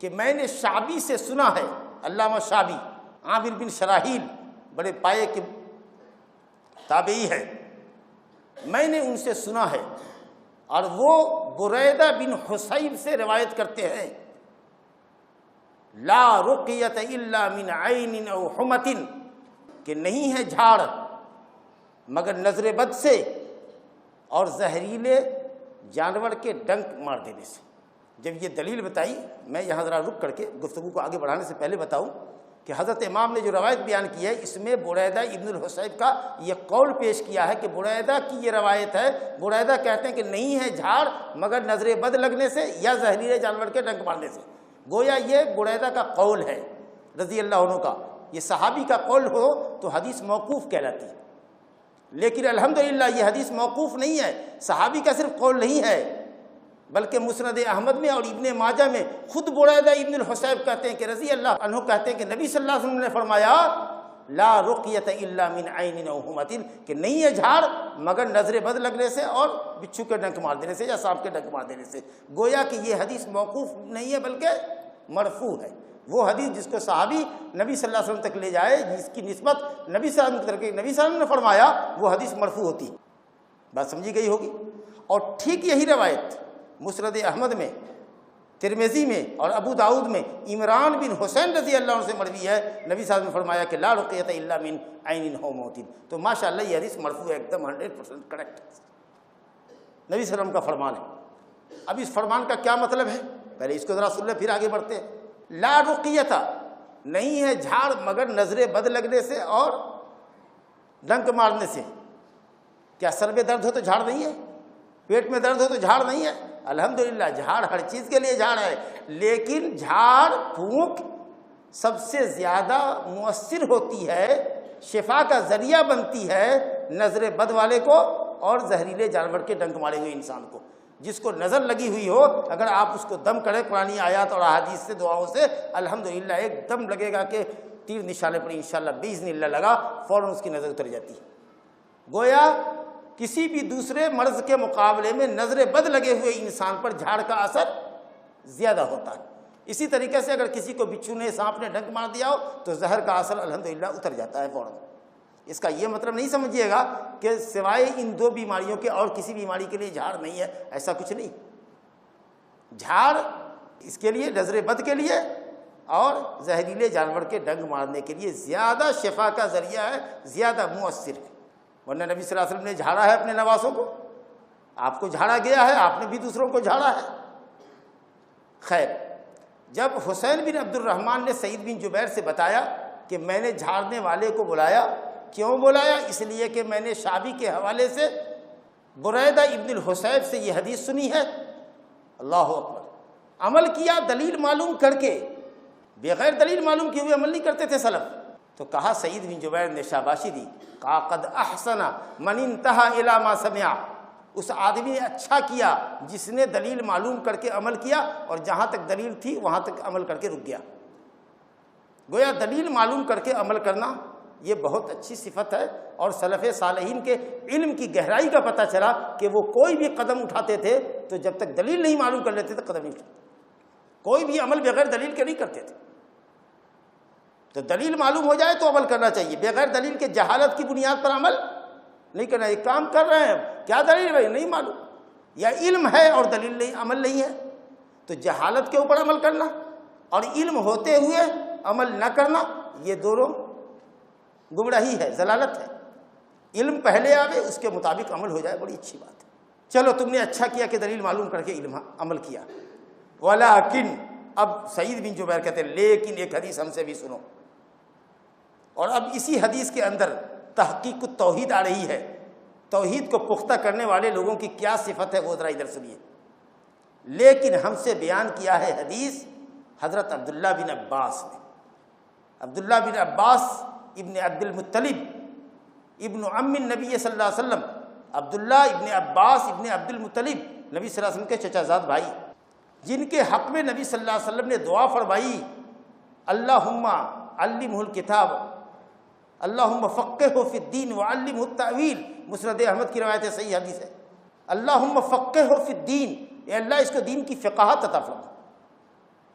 A: کہ میں نے شعبی سے سنا ہے، علامہ شعبی عامر بن شراحیل بڑے پائے کے تابعی ہیں، میں نے ان سے سنا ہے اور وہ بریدہ بن حصیب سے روایت کرتے ہیں لا رقیت الا من عین او حمۃ، کہ نہیں ہے جھاڑ مگر نظر بد سے اور زہریلے جانور کے ڈنک مار دینے سے. جب یہ دلیل بتائی، میں یہاں ذرا رک کر کے گفتگو کو آگے بڑھانے سے پہلے بتاؤں کہ حضرت امام نے جو روایت بیان کی ہے اس میں بریدہ ابن الحصیب کا یہ قول پیش کیا ہے کہ بریدہ کی یہ روایت ہے. بریدہ کہتے ہیں کہ نہیں ہے جھاڑ مگر نظر بد لگنے سے یا زہریلے جانور کے ڈنک مارنے سے. گویا یہ بریدہ کا قول ہے رضی اللہ عنہ کا. یہ صحابی کا قول ہو تو حدیث موقوف کہلاتی ہے، لیکن الحمدللہ یہ حدیث موقوف نہیں ہے، صحابی کا صرف قول نہیں ہے بلکہ مسند احمد میں اور ابن ماجہ میں خود بریدہ ابن الحصیب کہتے ہیں کہ رضی اللہ عنہ کہتے ہیں کہ نبی صلی اللہ علیہ وسلم نے فرمایا لا رقیت الا من عین او حمۃ، کہ نہیں ہے جھاڑ مگر نظر بد لگنے سے اور بچھو کے ڈنک مار دینے سے یا سانپ کے ڈنک مار دینے سے. گویا کہ یہ حدیث موقوف نہیں ہے بلکہ مرفوع ہے. وہ حدیث جس کو صحابی نبی صلی اللہ علیہ وسلم تک لے جائے، جس کی نسبت نبی صلی اللہ علیہ وسلم تک نبی صلی اللہ علیہ وسلم نے فرمایا، وہ حدیث مرفوع ہوتی. بات سمجھی گئی ہوگی. اور ٹھیک یہی روایت مسند احمد میں، ترمذی میں اور ابو داؤد میں عمران بن حسین رضی اللہ عنہ سے مروی ہے. نبی صلی اللہ علیہ وسلم نے فرمایا کہ لا رقیت الا من عین او موت. تو ماشاءاللہ یہ حدیث مرفوع ہے، ایک دم 100% کریکٹ نبی صلی اللہ علیہ وسلم کا فرمان ہے. اب اس فرمان کا کیا مطلب ہے؟ پہلے اس کو ذرا سن لیں پھر آگے بڑھتے ہیں. لا رقیت، نہیں ہے جھاڑ مگر نظر بد لگنے سے اور ڈنک مارنے سے. کیا سر میں درد ہو تو جھاڑ نہیں ہے؟ پیٹ میں درد ہو تو جھاڑ نہیں ہے؟ الحمدللہ جھاڑ ہر چیز کے لیے جھاڑ ہے، لیکن جھاڑ پھونک سب سے زیادہ مؤثر ہوتی ہے، شفا کا ذریعہ بنتی ہے نظر بد والے کو اور زہریلے جانور کے ڈنک مارے ہوئے انسان کو. جس کو نظر لگی ہوئی ہو اگر آپ اس کو دم کریں قرآنی آیات اور احادیث سے، دعاؤں سے، الحمدللہ ایک دم لگے گا کہ تیر نشانے پر انشاءاللہ باذن اللہ لگا، فوراً اس کی نظر اتر جاتی ہے. گویا کسی بھی دوسرے مرض کے مقابلے میں نظر بد لگے ہوئے انسان پر جھاڑ کا اثر زیادہ ہوتا ہے. اسی طریقے سے اگر کسی کو بچھو نے، سانپ نے ڈنک مار دیا ہو تو زہر کا اثر الحمدللہ اتر جاتا ہے فوراً. اس کا یہ مطلب نہیں سمجھیے گا کہ سوائے ان دو بیماریوں کے اور کسی بیماری کے لیے جھاڑ نہیں ہے، ایسا کچھ نہیں. جھاڑ اس کے لیے نظر بد کے لیے اور زہریلے جانور کے ڈنک مارنے کے لیے زیادہ شفا کا ذریعہ ہے، زیادہ مؤثر ہے. ورنہ نبی صلی اللہ علیہ وسلم نے جھاڑا ہے اپنے نواسوں کو، آپ کو جھاڑا گیا ہے، آپ نے بھی دوسروں کو جھاڑا ہے. خیر، جب حسین بن عبد الرحمن نے سعید بن جبیر سے بتایا کہ میں نے جھاڑنے والے کو بلایا، کیوں بلایا؟ اس لیے کہ میں نے شعبی کے حوالے سے بریدہ ابن الحصیب سے یہ حدیث سنی ہے. اللہ اکبر. عمل کیا دلیل معلوم کر کے، بغیر دلیل معلوم کیے ہوئے عمل نہیں کرتے تھے سلف. تو کہا سعید بن جبیر نے شاباشی دی، کہا قد احسن من انتہى الی ما سمع، اس آدمی نے اچھا کیا جس نے دلیل معلوم کر کے عمل کیا اور جہاں تک دلیل تھی وہاں تک عمل کر کے رک گیا. گویا دلیل معلوم کر کے عمل کرنا یہ بہت اچھی صفت ہے. اور سلف صالحین کے علم کی گہرائی کا پتہ چلا کہ وہ کوئی بھی قدم اٹھاتے تھے تو جب تک دلیل نہیں معلوم کر لیتے تھے قدم نہیں اٹھاتے. کوئی بھی عمل بغیر دلیل کے نہیں کرتے تھے. تو دلیل معلوم ہو جائے تو عمل کرنا چاہیے، بغیر دلیل کے جہالت کی بنیاد پر عمل نہیں کرنا. ایک کام کر رہے ہیں، کیا دلیل ہے؟ نہیں معلوم، یا علم ہے اور دلیل نہیں، عمل نہیں ہے. تو جہالت کے اوپر عمل کرنا اور علم ہوتے ہوئے عمل نہ کرنا، یہ دونوں گمراہی ہے، ضلالت ہے۔ علم پہلے آوے، اس کے مطابق عمل ہو جائے، بڑی اچھی بات ہے۔ چلو تم نے اچھا کیا کہ دلیل معلوم کر کے علم عمل کیا۔ ولیکن، اب سعید بن جبیر کہتے ہیں لیکن ایک حدیث ہم سے بھی سنو، اور اب اسی حدیث کے اندر تحقیق التوحید آ رہی ہے۔ توحید کو پختہ کرنے والے لوگوں کی کیا صفت ہے وہ ذرا ادھر سنیے۔ لیکن ہم سے بیان کیا ہے حدیث حضرت عبداللہ بن عباس نے۔ عبداللہ بن عباس ابن عبد المطلب ابن عم النبی صلی اللہ علیہ وسلم، عبداللہ ابن عباس ابن عبد المطلب نبی صلی اللہ علیہ وسلم کے چچا زاد بھائی، جن کے حق میں نبی صلی اللہ علیہ وسلم نے دعا فرمائی اللہم علمہ الکتاب اللہم فقہہ فی الدین وعلمہ التأویل، مسند احمد کی روایت ہے، صحیح حدیث ہے۔ اللہم فقہہ فی الدین، اے اللہ اس کو دین کی فقاہت عطا فرما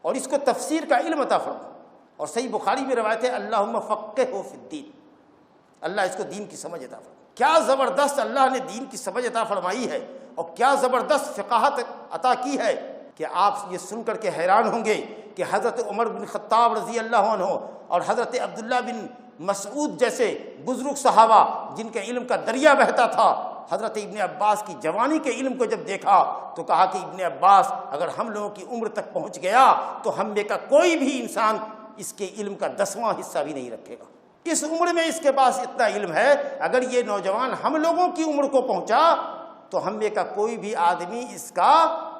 A: اور اس کو تفسیر کا علم عطا فرما، اور صحیح بخاری میں روایت ہے اللہم فقہہ فی الدین، اللہ اس کو دین کی سمجھ عطا فرما۔ کیا زبردست اللہ نے دین کی سمجھ عطا فرمائی ہے، اور کیا زبردست فقاہت عطا کی ہے کہ آپ یہ سن کر کے حیران ہوں گے کہ حضرت عمر بن خطاب رضی اللہ عنہ اور حضرت عبداللہ بن مسعود جیسے بزرگ صحابہ جن کے علم کا دریا بہتا تھا، حضرت ابن عباس کی جوانی کے علم کو جب دیکھا تو کہا کہ ابن عباس اگر ہم لوگوں کی عمر تک پہنچ گیا تو ہم میں کا کوئی بھی انسان اس کے علم کا 10واں حصہ بھی نہیں رکھے گا۔ اس عمر میں اس کے پاس اتنا علم ہے، اگر یہ نوجوان ہم لوگوں کی عمر کو پہنچا تو ہم میں کا کوئی بھی آدمی اس کا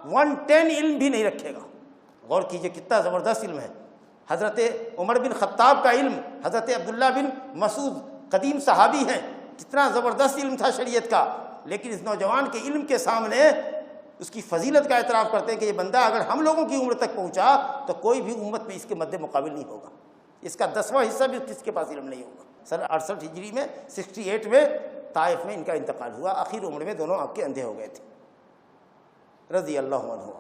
A: 110 علم بھی نہیں رکھے گا۔ غور کیجئے کتنا زبردست علم ہے۔ حضرت عمر بن خطاب کا علم، حضرت عبداللہ بن مسعود قدیم صحابی ہیں، کتنا زبردست علم تھا شریعت کا، لیکن اس نوجوان کے علم کے سامنے اس کی فضیلت کا اعتراف کرتے ہیں کہ یہ بندہ اگر ہم لوگوں کی عمر تک پہنچا تو کوئی بھی امت میں اس کے مد مقابل نہیں ہوگا، اس کا 10واں حصہ بھی کس کے پاس علم نہیں ہوگا۔ سن 68 ہجری میں 68 میں طائف میں ان کا انتقال ہوا، آخر عمر میں دونوں آنکھ کے اندھے ہو گئے تھے رضی اللہ عنہ۔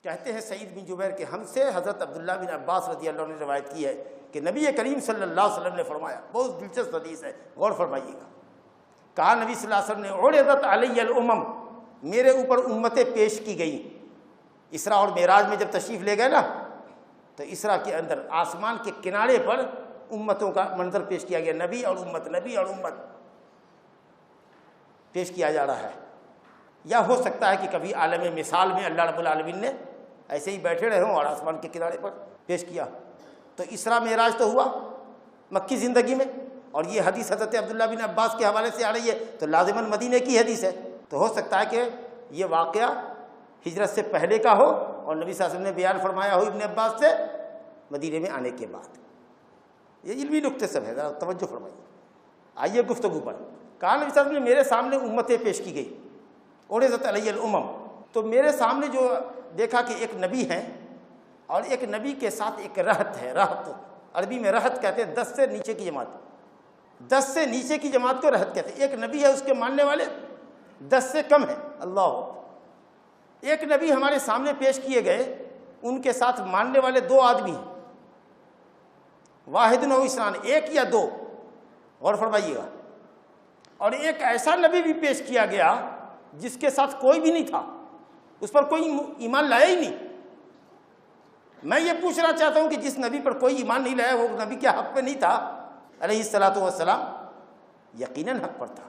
A: کہتے ہیں سعید بن جبیر کہ ہم سے حضرت عبداللہ بن عباس رضی اللہ عنہ نے روایت کی ہے کہ نبی کریم صلی اللہ علیہ وسلم نے فرمایا، بہت دلچسپ حدیث ہے، غور فرمائیے گا۔ کہا نبی صلی اللہ علیہ وسلم نے عرضت علی الامم، میرے اوپر امتیں پیش کی گئیں۔ اسراء اور معراج میں جب تشریف لے گئے نا تو اسراء کے اندر آسمان کے کنارے پر امتوں کا منظر پیش کیا گیا، نبی اور امت، نبی اور امت پیش کیا جا رہا ہے۔ یا ہو سکتا ہے کہ کبھی عالم مثال میں اللہ رب العالمین نے ایسے ہی بیٹھے رہے ہوں اور آسمان کے کنارے پر پیش کیا۔ تو اسراء معراج تو ہوا مکی زندگی میں، اور یہ حدیث حضرت عبداللہ بن عباس کے حوالے سے آ رہی ہے تو لازماً مدینے کی حدیث ہے، تو ہو سکتا ہے کہ یہ واقعہ ہجرت سے پہلے کا ہو اور نبی صلی اللہ علیہ وسلم نے بیان فرمایا ہو ابن عباس سے مدینے میں آنے کے بعد۔ یہ علمی نقطے سے ہے، ذرا توجہ فرمائیے۔ آئیے گفتگو پر۔ کہا نبی صلی اللہ علیہ وسلم نے میرے سامنے امتیں پیش کی گئی، عرضت علی الامم، تو میرے سامنے جو دیکھا کہ ایک نبی ہے اور ایک نبی کے ساتھ ایک رہت ہے۔ رہت عربی میں رہت کہتے ہیں 10 سے نیچے کی جماعت، 10 سے نیچے کی جماعت کو رہت کہتے ہیں۔ ایک نبی ہے، اس کے ماننے والے 10 سے کم ہیں۔ اللہ، ایک نبی ہمارے سامنے پیش کیے گئے، ان کے ساتھ ماننے والے 2 آدمی ہیں، واحد و اثنان، ایک یا 2، غور فرمائیے گا۔ اور ایک ایسا نبی بھی پیش کیا گیا جس کے ساتھ کوئی بھی نہیں تھا، اس پر کوئی ایمان لایا ہی نہیں۔ میں یہ پوچھنا چاہتا ہوں کہ جس نبی پر کوئی ایمان نہیں لایا وہ نبی کے حق پہ نہیں تھا علیہ الصلاۃ والسلام؟ یقیناً حق پر تھا۔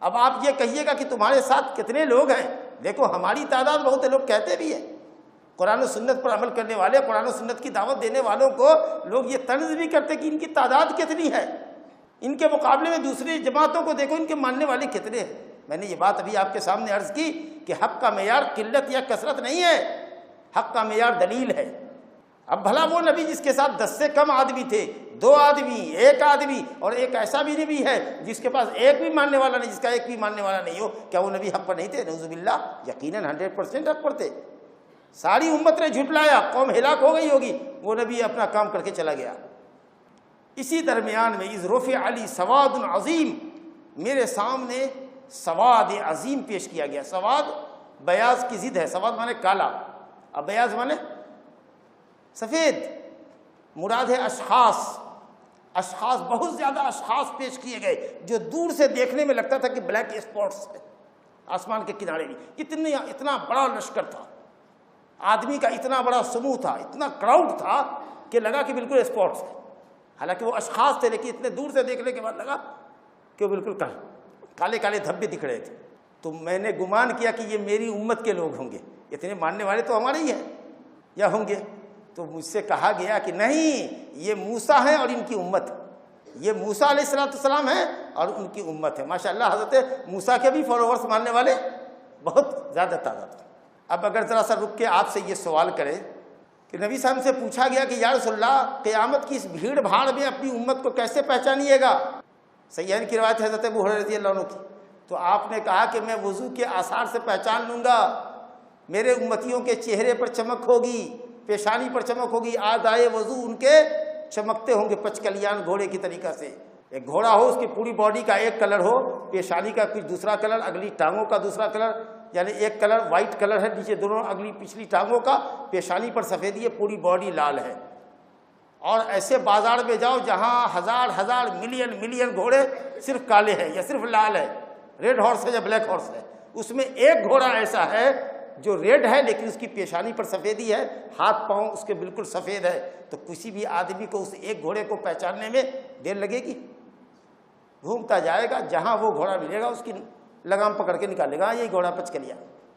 A: اب آپ یہ کہیے گا کہ تمہارے ساتھ کتنے لوگ ہیں؟ دیکھو ہماری تعداد بہت ہے، لوگ کہتے بھی ہیں، قرآن و سنت پر عمل کرنے والے، قرآن و سنت کی دعوت دینے والوں کو لوگ یہ طنز بھی کرتے کہ ان کی تعداد کتنی ہے، ان کے مقابلے میں دوسری جماعتوں کو دیکھو ان کے ماننے والے کتنے ہیں۔ میں نے یہ بات ابھی آپ کے سامنے عرض کی کہ حق کا معیار قلت یا کثرت نہیں ہے، حق کا معیار دلیل ہے۔ اب بھلا وہ نبی جس کے ساتھ 10 سے کم آدمی تھے، 2 آدمی، 1 آدمی، اور ایک ایسا بھی نبی ہے جس کے پاس ایک بھی ماننے والا نہیں، جس کا ایک بھی ماننے والا نہیں ہو، کیا وہ نبی حق پر نہیں تھے؟ نعوذ باللہ، یقیناً 100% حق پر تھے۔ ساری امت نے جھٹلایا، قوم ہلاک ہو گئی ہوگی، وہ نبی اپنا کام کر کے چلا گیا۔ اسی درمیان میں اذ رفع علی سواد عظیم، میرے سامنے سواد عظیم پیش کیا گیا۔ سواد بیاض کی ضد ہے، سواد مانے کالا، اب بیاض مانے سفید، مراد ہے اشخاص۔ اشخاص، بہت زیادہ اشخاص پیش کیے گئے جو دور سے دیکھنے میں لگتا تھا کہ بلیک اسپاٹس ہے آسمان کے کنارے بھی، اتنا بڑا لشکر تھا۔ آدمی کا اتنا بڑا سموہ تھا، اتنا کراؤڈ تھا کہ لگا کہ بالکل اسپورٹس ہے، حالانکہ وہ اشخاص تھے لیکن اتنے دور سے دیکھنے کے بعد لگا کہ وہ بالکل کالے کالے دھبے دکھ رہے تھے. تو میں نے گمان کیا کہ یہ میری امت کے لوگ ہوں گے، اتنے ماننے والے تو ہمارے ہی ہیں یا ہوں گے. تو مجھ سے کہا گیا کہ نہیں، یہ موسیٰ ہیں اور ان کی امت ہے، یہ موسیٰ علیہ السلام ہیں اور ان کی امت ہے. ماشاءاللہ حضرت موسیٰ کے بھی فالوورز ماننے والے بہت زیادہ تعداد. اب اگر ذرا سا رک کے آپ سے یہ سوال کرے کہ نبی صاحب سے پوچھا گیا کہ یا رسول اللہ قیامت کی اس بھیڑ بھاڑ میں اپنی امت کو کیسے پہچانیے گا؟ صحیحین کی روایت ہے حضرت ابو ہریرہ رضی اللہ عنہ کی. تو آپ نے کہا کہ میں وضو کے آثار سے پہچان لوں گا، میرے امتیوں کے چہرے پر چمک ہوگی، پیشانی پر چمک ہوگی، آدائے وضو ان کے چمکتے ہوں گے پچکلیان گھوڑے کی طریقہ سے. ایک گھوڑا ہو، اس کی پوری باڈی کا ایک کلر ہو، پیشانی کا کچھ دوسرا کلر، اگلی ٹانگوں کا دوسرا کلر، یعنی ایک کلر وائٹ کلر ہے نیچے دونوں اگلی پچھلی ٹانگوں کا، پیشانی پر سفیدی ہے، پوری باڈی لال ہے. اور ایسے بازار میں جاؤ جہاں ہزار ملین گھوڑے صرف کالے ہیں یا صرف لال ہے، ریڈ ہارس ہے یا بلیک ہارس ہے، اس میں ایک گھوڑا ایسا ہے جو ریڈ ہے لیکن اس کی پیشانی پر سفیدی ہے، ہاتھ پاؤں اس کے بالکل سفید ہے. تو کسی بھی آدمی کو اس ایک گھوڑے کو پہچاننے میں دیر لگے گی؟ گھومتا جائے گا، جہاں وہ گھوڑا ملے گا اس کی لگام پکڑ کے نکالے گا، یہی گھوڑا پچکلیا.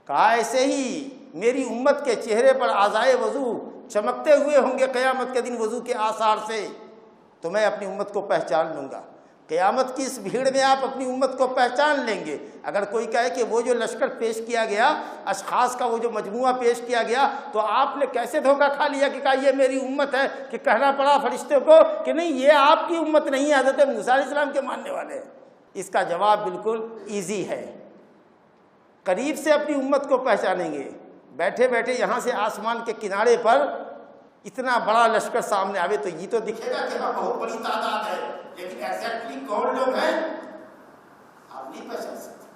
A: کہا ایسے ہی میری امت کے چہرے پر آزائے وضو چمکتے ہوئے ہوں گے قیامت کے دن وضو کے آثار سے، تو میں اپنی امت کو پہچان لوں گا. قیامت کی اس بھیڑ میں آپ اپنی امت کو پہچان لیں گے. اگر کوئی کہے کہ وہ جو لشکر پیش کیا گیا، اشخاص کا وہ جو مجموعہ پیش کیا گیا، تو آپ نے کیسے دھوکہ کھا لیا کہ کہا یہ میری امت ہے، کہ کہنا پڑا فرشتے کو کہ نہیں یہ آپ کی امت نہیں ہے، حضرت موسیٰ علیہ السلام کے ماننے والے ہیں. اس کا جواب بالکل ایزی ہے. قریب سے اپنی امت کو پہچانیں گے. بیٹھے بیٹھے یہاں سے آسمان کے کنارے پر اتنا بڑا لشکر سامنے آوے تو یہ تو دکھے گا کہ بہت بڑی تعداد ہے، لیکن ایگزیکٹلی کون لوگ ہیں آپ نہیں پہچان سکتے.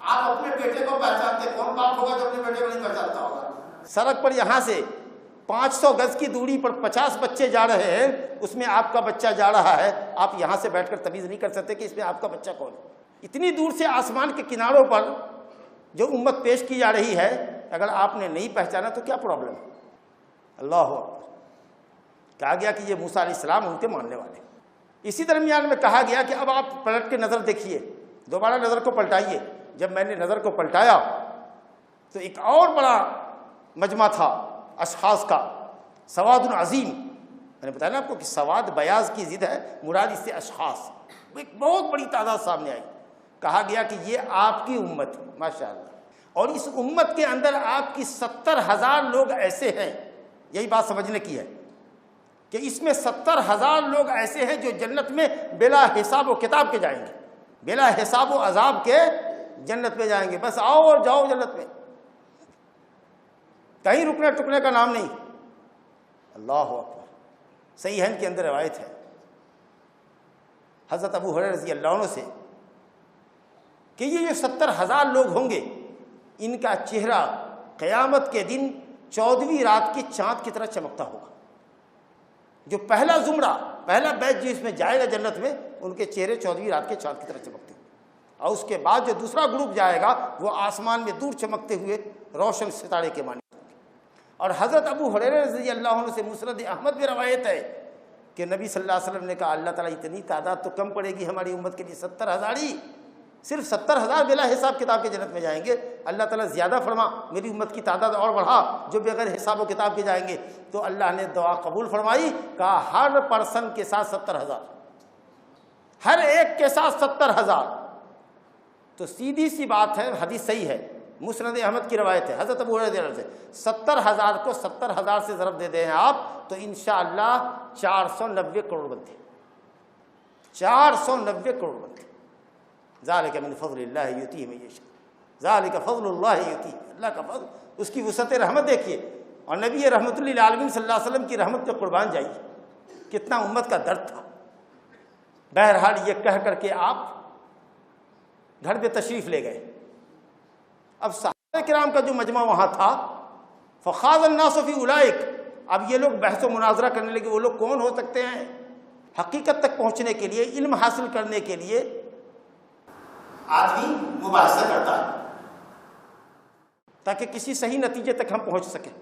A: آپ اپنے بیٹے کو پہچانتے، کون باپ ہوگا جو اپنے بیٹے کو نہیں پہچانتا ہوگا؟ سڑک پر یہاں سے 500 گز کی دوری پر 50 بچے جا رہے ہیں، اس میں آپ کا بچہ جا رہا ہے، آپ یہاں سے بیٹھ کر تمیز نہیں کر سکتے کہ اس میں آپ کا بچہ کون ہے. اتنی دور سے آسمان کے کناروں پر جو امت پیش کی جا رہی ہے، اگر آپ نے نہیں پہچانا تو کیا پرابلم ہے؟ اللہ اکبر. کہا گیا کہ یہ موسیٰ علیہ السلام ان کے ماننے والے. اسی درمیان میں کہا گیا کہ اب آپ پلٹ کے نظر دیکھیے، دوبارہ نظر کو پلٹائیے. جب میں نے نظر کو پلٹایا تو ایک اور بڑا مجمع تھا اشخاص کا، سواد عظیم. میں نے بتایا نا آپ کو کہ سواد بیاض کی ضد ہے، مراد اس سے اشخاص، ایک بہت بڑی تعداد سامنے آئی. کہا گیا کہ یہ آپ کی امت ہے ماشاءاللہ، اور اس امت کے اندر آپ کی 70,000 لوگ ایسے ہیں. یہی بات سمجھنے کی ہے کہ اس میں 70,000 لوگ ایسے ہیں جو جنت میں بلا حساب و کتاب کے جائیں گے، بلا حساب و عذاب کے جنت میں جائیں گے. بس آؤ اور جاؤ جنت میں، کہیں رکنے ٹکنے کا نام نہیں. اللہ اکبر. صحیحین کے اندر روایت ہے حضرت ابو ہریرہ رضی اللہ عنہ سے کہ یہ جو 70,000 لوگ ہوں گے، ان کا چہرہ قیامت کے دن 14ویں رات کی چاند کی طرح چمکتا ہوگا. جو پہلا زمرہ، پہلا بیچ جو اس میں جائے گا جنت میں، ان کے چہرے 14ویں رات کے چاند کی طرح چمکتے ہیں. اور اس کے بعد جو دوسرا گروپ جائے گا وہ آسمان میں دور چمکتے ہوئے روشن ستارے کے مانند. اور حضرت ابو ہریرہ رضی اللہ عنہ سے مسند احمد میں روایت ہے کہ نبی صلی اللہ علیہ وسلم نے کہا اللہ تعالیٰ اتنی تعداد تو کم پڑے گی ہماری امت کے لیے، 70,000 ہی، صرف 70,000 بلا حساب کتاب کے جنت میں جائیں گے. اللہ تعالیٰ زیادہ فرما، میری امت کی تعداد اور بڑھا جو بغیر حساب و کتاب کے جائیں گے. تو اللہ نے دعا قبول فرمائی، کہا ہر پرسن کے ساتھ 70,000، ہر ایک کے ساتھ 70,000. تو سیدھی سی بات ہے، حدیث صحیح ہے، مسند احمد کی روایت ہے حضرت ابو ہریرہ سے، 70,000 کو 70,000 سے ضرب دے دیں آپ تو انشاءاللہ 490 کروڑ بنتے، 490 کروڑ بنتے. ذالک من فضل اللہ یؤتیہ من یشاء، ذالک فضل اللہ یؤتیہ، اللہ کا فضل، اس کی وسعت رحمت دیکھیے. اور نبی رحمت للعالمین صلی اللہ علیہ وسلم کی رحمت پہ قربان جائیے، کتنا امت کا درد تھا. بہرحال یہ کہہ کر کے آپ گھر پہ تشریف لے گئے. اب صحابہ کرام کا جو مجمع وہاں تھا، فخاض الناس فی اولئک، اب یہ لوگ بحث و مناظرہ کرنے لگے وہ لوگ کون ہو سکتے ہیں. حقیقت تک پہنچنے کے لیے، علم حاصل کرنے کے لیے آدمی مباحثہ کرتا ہے. تاکہ کسی صحیح نتیجے تک ہم پہنچ سکیں۔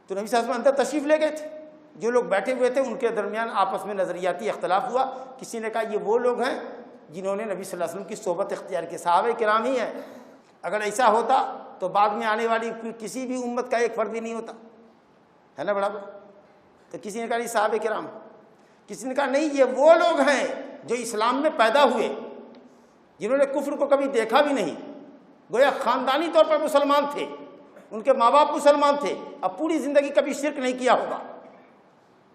A: تو نبی صلی اللہ علیہ وسلم اندر تشریف لے گئے تھے، جو لوگ بیٹھے ہوئے تھے ان کے درمیان آپس میں نظریاتی اختلاف ہوا۔ کسی نے کہا یہ وہ لوگ ہیں جنہوں نے نبی صلی اللہ علیہ وسلم کی صحبت اختیار کی، صحابہ کرام ہی ہیں۔ اگر ایسا ہوتا تو بعد میں آنے والی کسی بھی امت کا ایک فرد بھی نہیں ہوتا، ہے نا برابر؟ تو کسی نے کہا یہ صحابہ کرام، کسی نے کہا نہیں یہ وہ لوگ ہیں جو اسلام میں پیدا ہوئے، جنہوں نے کفر کو کبھی دیکھا بھی نہیں، گویا خاندانی طور پر مسلمان تھے، ان کے ماں باپ مسلمان تھے، اب پوری زندگی کبھی شرک نہیں کیا ہوگا،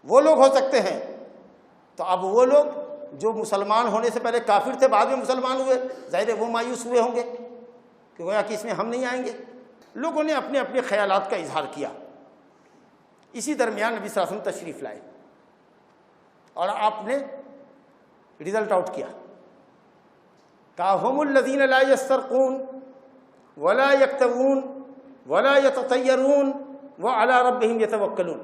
A: وہ لوگ ہو سکتے ہیں۔ تو اب وہ لوگ جو مسلمان ہونے سے پہلے کافر تھے، بعد میں مسلمان ہوئے، ظاہر ہے وہ مایوس ہوئے ہوں گے کہ گویا کہ اس میں ہم نہیں آئیں گے۔ لوگوں نے اپنے اپنے خیالات کا اظہار کیا۔ اسی درمیان نبی صلی اللہ علیہ وسلم تشریف لائے اور آپ نے رزلٹ آؤٹ کیا، کہا ہم الذین لا یسترقون ولا یکتوون ولا یتطیرون وعلی ربہم یتوکلون۔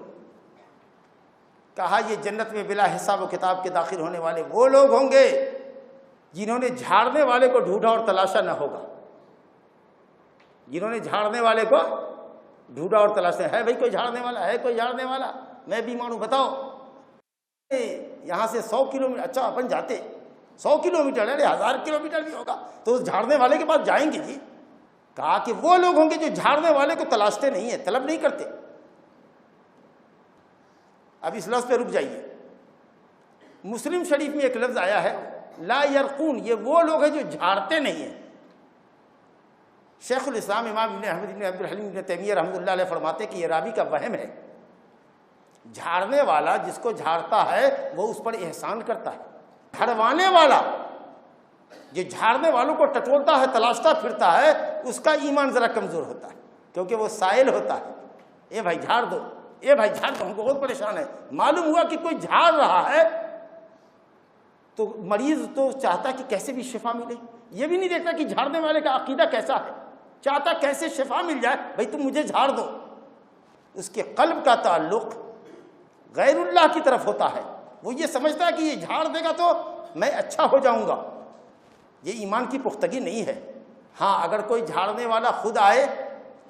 A: کہا یہ جنت میں بلا حساب و کتاب کے داخل ہونے والے وہ لوگ ہوں گے جنہوں نے جھاڑنے والے کو ڈھونڈا اور تلاشا نہ ہوگا، جنہوں نے جھاڑنے والے کو ڈھونڈا اور تلاشا ہے بھائی کوئی جھاڑنے والا ہے، کوئی جھاڑنے والا، میں بھی مانوں، بتاؤ یہاں سے 100 کلومیٹر، اچھا اپن جاتے 100 کلومیٹر ہے، 1000 کلومیٹر بھی ہوگا تو اس جھاڑنے والے کے پاس جائیں گے جی۔ کہا کہ وہ لوگ ہوں گے جو جھاڑنے والے کو تلاشتے نہیں ہیں، طلب نہیں کرتے۔ اب اس لفظ پہ رک جائیے، مسلم شریف میں ایک لفظ آیا ہے لا یرقون، یہ وہ لوگ ہیں جو جھاڑتے نہیں ہیں۔ شیخ الاسلام امام ابن احمد ابن عبد الحلیم ابن تیمیہ رحمۃ اللہ علیہ فرماتے کہ یہ راوی کا وہم ہے۔ جھاڑنے والا جس کو جھاڑتا ہے وہ اس پر احسان کرتا ہے، جھڑوانے والا جو جھاڑنے والوں کو ٹٹولتا ہے، تلاشتا پھرتا ہے، اس کا ایمان ذرا کمزور ہوتا ہے، کیونکہ وہ سائل ہوتا ہے، اے بھائی جھاڑ دو، اے بھائی جھاڑ دو، ہم کو بہت پریشان ہے۔ معلوم ہوا کہ کوئی جھاڑ رہا ہے تو مریض تو چاہتا کہ کیسے بھی شفا ملے، یہ بھی نہیں دیکھتا کہ جھاڑنے والے کا عقیدہ کیسا ہے، چاہتا کیسے شفا مل جائے، بھائی تم مجھے جھاڑ دو۔ اس کے قلب کا تعلق غیر اللہ کی طرف ہوتا ہے، وہ یہ سمجھتا ہے کہ یہ جھاڑ دے گا تو میں اچھا ہو جاؤں گا، یہ ایمان کی پختگی نہیں ہے۔ ہاں اگر کوئی جھاڑنے والا خود آئے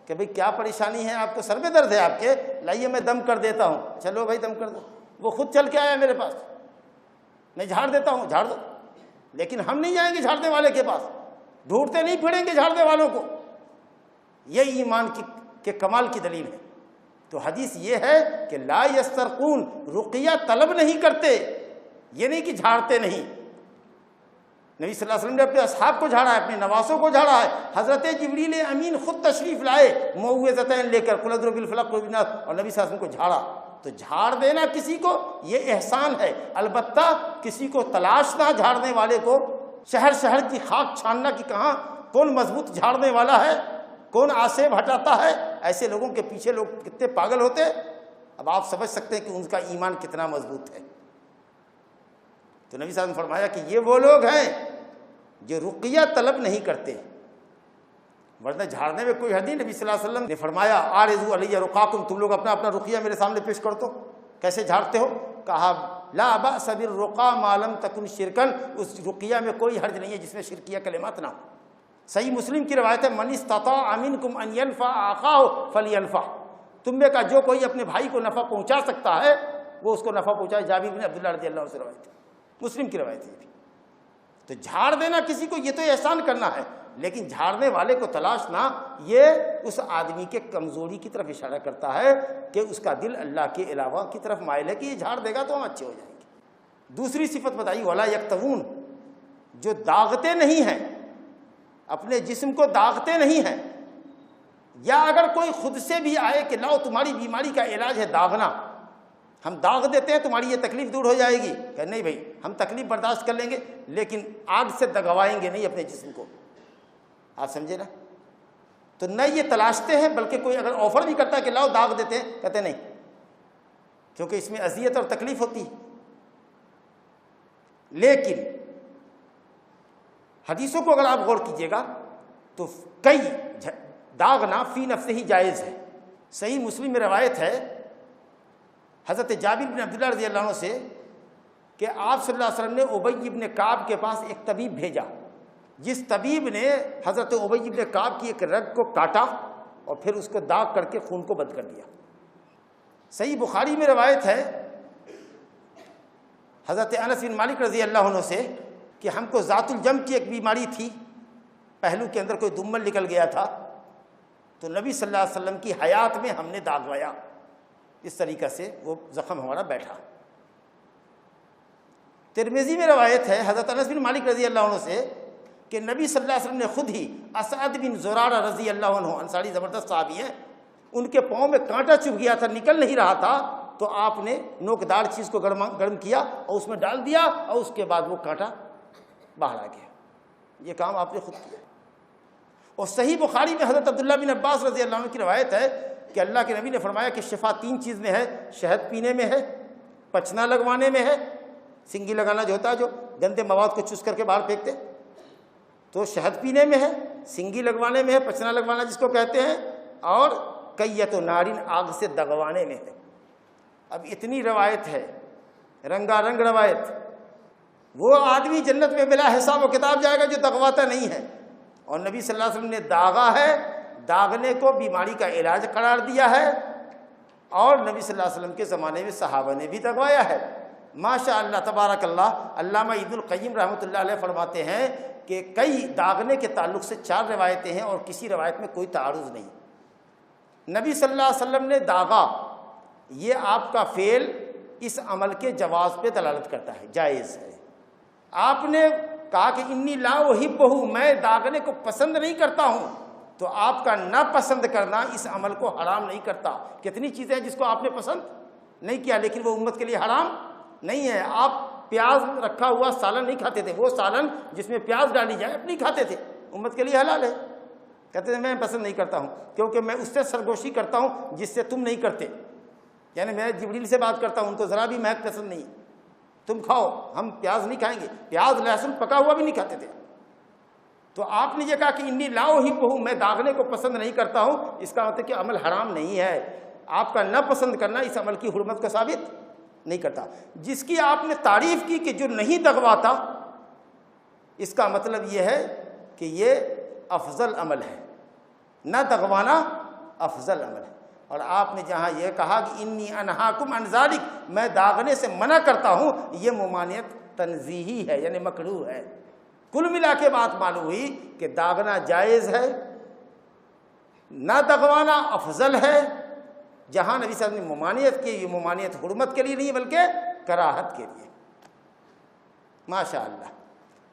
A: کہ بھئی کیا پریشانی ہے آپ کو، سر میں درد ہے آپ کے، لائیے میں دم کر دیتا ہوں، چلو بھائی دم کر دو، وہ خود چل کے آیا میرے پاس، میں جھاڑ دیتا ہوں، جھاڑ دو۔ لیکن ہم نہیں جائیں گے جھاڑنے والے کے پاس، ڈھونڈتے نہیں پھریں گے جھاڑنے والوں کو، یہ ایمان کے کمال کی دلیل ہے۔ تو حدیث یہ ہے کہ لا یسترقون، رقیہ طلب نہیں کرتے، یہ نہیں کہ جھاڑتے نہیں۔ نبی صلی اللہ علیہ وسلم نے اپنے اصحاب کو جھاڑا ہے، اپنے نواسوں کو جھاڑا ہے، حضرت جبریل امین خود تشریف لائے معوذتین لے کر، قل اعوذ بالفلق و بالناس، اور نبی صلی اللہ علیہ وسلم کو جھاڑا۔ تو جھاڑ دینا کسی کو یہ احسان ہے، البتہ کسی کو تلاشنا، جھاڑنے والے کو شہر شہر کی خاک چھاننا کہ کہاں کون مضبوط جھاڑنے والا ہے، کون آسیب ہٹاتا ہے، ایسے لوگوں کے پیچھے لوگ کتنے پاگل ہوتے۔ اب آپ سمجھ سکتے ہیں کہ ان کا ایمان کتنا مضبوط ہے۔ تو نبی صلی اللہ علیہ وسلم نے فرمایا کہ یہ وہ لوگ ہیں جو رقیہ طلب نہیں کرتے، ورنہ جھاڑنے میں کوئی حد نہیں۔ نبی صلی اللہ علیہ وسلم نے فرمایا عارضوا علی رقاکم، تم لوگ اپنا اپنا رقیہ میرے سامنے پیش کر دو، کیسے جھاڑتے ہو؟ کہا لا بأس بالرقا ما لم تکن شرکا، اس رقیہ میں کوئی حرج نہیں ہے جس میں شرکیہ کلمات نہ ہو۔ صحیح مسلم کی روایت ہے من استطاع منکم ان ينفع اخاه فلينفع، تم میں کا جو کوئی اپنے بھائی کو نفع پہنچا سکتا ہے وہ اس کو نفع پہنچائے۔ جابر بن عبداللہ رضی اللہ عنہ سے روایت ہے، مسلم کی روایت ہے۔ تو جھاڑ دینا کسی کو یہ تو احسان کرنا ہے، لیکن جھاڑنے والے کو تلاشنا یہ اس آدمی کے کمزوری کی طرف اشارہ کرتا ہے کہ اس کا دل اللہ کے علاوہ کی طرف مائل ہے کہ یہ جھاڑ دے گا تو ہم اچھے ہو جائیں گے۔ دوسری صفت بتائی ولا یکتوون، جو داغتے نہیں ہیں، اپنے جسم کو داغتے نہیں ہیں، یا اگر کوئی خود سے بھی آئے کہ لاؤ تمہاری بیماری کا علاج ہے داغنا، ہم داغ دیتے ہیں تمہاری یہ تکلیف دور ہو جائے گی، کہ نہیں بھائی ہم تکلیف برداشت کر لیں گے لیکن آگ سے دگوائیں گے نہیں اپنے جسم کو، آپ سمجھے نا؟ تو نہ یہ تلاشتے ہیں، بلکہ کوئی اگر آفر بھی کرتا ہے کہ لاؤ داغ دیتے ہیں، کہتے نہیں، کیونکہ اس میں اذیت اور تکلیف ہوتی ہے۔ لیکن حدیثوں کو اگر آپ غور کیجئے گا تو کئی داغنا فی نفسہ ہی جائز ہے۔ صحیح مسلم میں روایت ہے حضرت جابر بن عبداللہ رضی اللہ عنہ سے کہ آپ صلی اللہ علیہ وسلم نے ابی بن کعب کے پاس ایک طبیب بھیجا، جس طبیب نے حضرت ابی بن کعب کی ایک رگ کو کاٹا اور پھر اس کو داغ کر کے خون کو بند کر دیا۔ صحیح بخاری میں روایت ہے حضرت انس بن مالک رضی اللہ عنہ سے کہ ہم کو ذات الجم کی ایک بیماری تھی، پہلو کے اندر کوئی دمل نکل گیا تھا، تو نبی صلی اللہ علیہ وسلم کی حیات میں ہم نے داغوایا، اس طریقہ سے وہ زخم ہمارا بیٹھا۔ ترمذی میں روایت ہے حضرت انس بن مالک رضی اللہ عنہ سے کہ نبی صلی اللہ علیہ وسلم نے خود ہی اسعد بن زرارہ رضی اللہ عنہ، انصاری زبردست صحابی ہیں، ان کے پاؤں میں کانٹا چبھ گیا تھا، نکل نہیں رہا تھا، تو آپ نے نوکدار چیز کو گرم کیا اور اس میں ڈال دیا اور اس کے بعد وہ کانٹا باہر آ گیا۔ یہ کام آپ نے خود کیا۔ اور صحیح بخاری میں حضرت عبداللہ بن عباس رضی اللہ عنہ کی روایت ہے کہ اللہ کے نبی نے فرمایا کہ شفا 3 چیز میں ہے، شہد پینے میں ہے، پچنا لگوانے میں ہے، سنگی لگانا جو ہوتا ہے جو گندے مواد کو چوس کر کے باہر پھینکتے، تو شہد پینے میں ہے، سنگی لگوانے میں ہے، پچنا لگوانا جس کو کہتے ہیں، اور کیت و نارین آگ سے دگوانے میں ہے۔ اب اتنی روایت ہے، رنگا رنگ روایت، وہ آدمی جنت میں بلا حساب و کتاب جائے گا جو دغواتا نہیں ہے۔ اور نبی صلی اللہ علیہ وسلم نے داغا ہے، داغنے کو بیماری کا علاج قرار دیا ہے، اور نبی صلی اللہ علیہ وسلم کے زمانے میں صحابہ نے بھی دغوایا ہے۔ ماشاء اللہ تبارک اللہ۔ علامہ ابن القیم رحمۃ اللہ علیہ فرماتے ہیں کہ کئی داغنے کے تعلق سے 4 روایتیں ہیں اور کسی روایت میں کوئی تعارض نہیں۔ نبی صلی اللہ علیہ وسلم نے داغا، یہ آپ کا فعل اس عمل کے جواز پہ دلالت کرتا ہے، جائز ہے۔ آپ نے کہا کہ انی لا احبہ، میں داغنے کو پسند نہیں کرتا ہوں، تو آپ کا ناپسند کرنا اس عمل کو حرام نہیں کرتا۔ کتنی چیزیں ہیں جس کو آپ نے پسند نہیں کیا لیکن وہ امت کے لیے حرام نہیں ہے۔ آپ پیاز رکھا ہوا سالن نہیں کھاتے تھے، وہ سالن جس میں پیاز ڈالی جائے اپنی کھاتے تھے، امت کے لیے حلال ہے۔ کہتے ہیں میں پسند نہیں کرتا ہوں کیونکہ میں اس سے سرگوشی کرتا ہوں جس سے تم نہیں کرتے، یعنی میں جبریل سے بات کرتا ہوں، ان کو ذرا بھی مہک پسند نہیں، تم کھاؤ، ہم پیاز نہیں کھائیں گے، پیاز لہسن پکا ہوا بھی نہیں کھاتے تھے۔ تو آپ نے یہ کہا کہ انی لا احبہ، میں داغنے کو پسند نہیں کرتا ہوں، اس کا مطلب کہ عمل حرام نہیں ہے۔ آپ کا ناپسند کرنا اس عمل کی حرمت کو ثابت نہیں کرتا۔ جس کی آپ نے تعریف کی کہ جو نہیں دغواتا، اس کا مطلب یہ ہے کہ یہ افضل عمل ہے، نہ دغوانا افضل عمل ہے۔ اور آپ نے جہاں یہ کہا کہ انی انہاکم عن ذالک، میں داغنے سے منع کرتا ہوں، یہ ممانعت تنزیہی ہے، یعنی مکروہ ہے۔ کل ملا کے بات معلوم ہوئی کہ داغنا جائز ہے، نہ دغوانا افضل ہے۔ جہاں نبی صلی اللہ علیہ وسلم نے ممانعت کی، یہ ممانعت حرمت کے لیے نہیں بلکہ کراہت کے لیے۔ ماشاء اللہ۔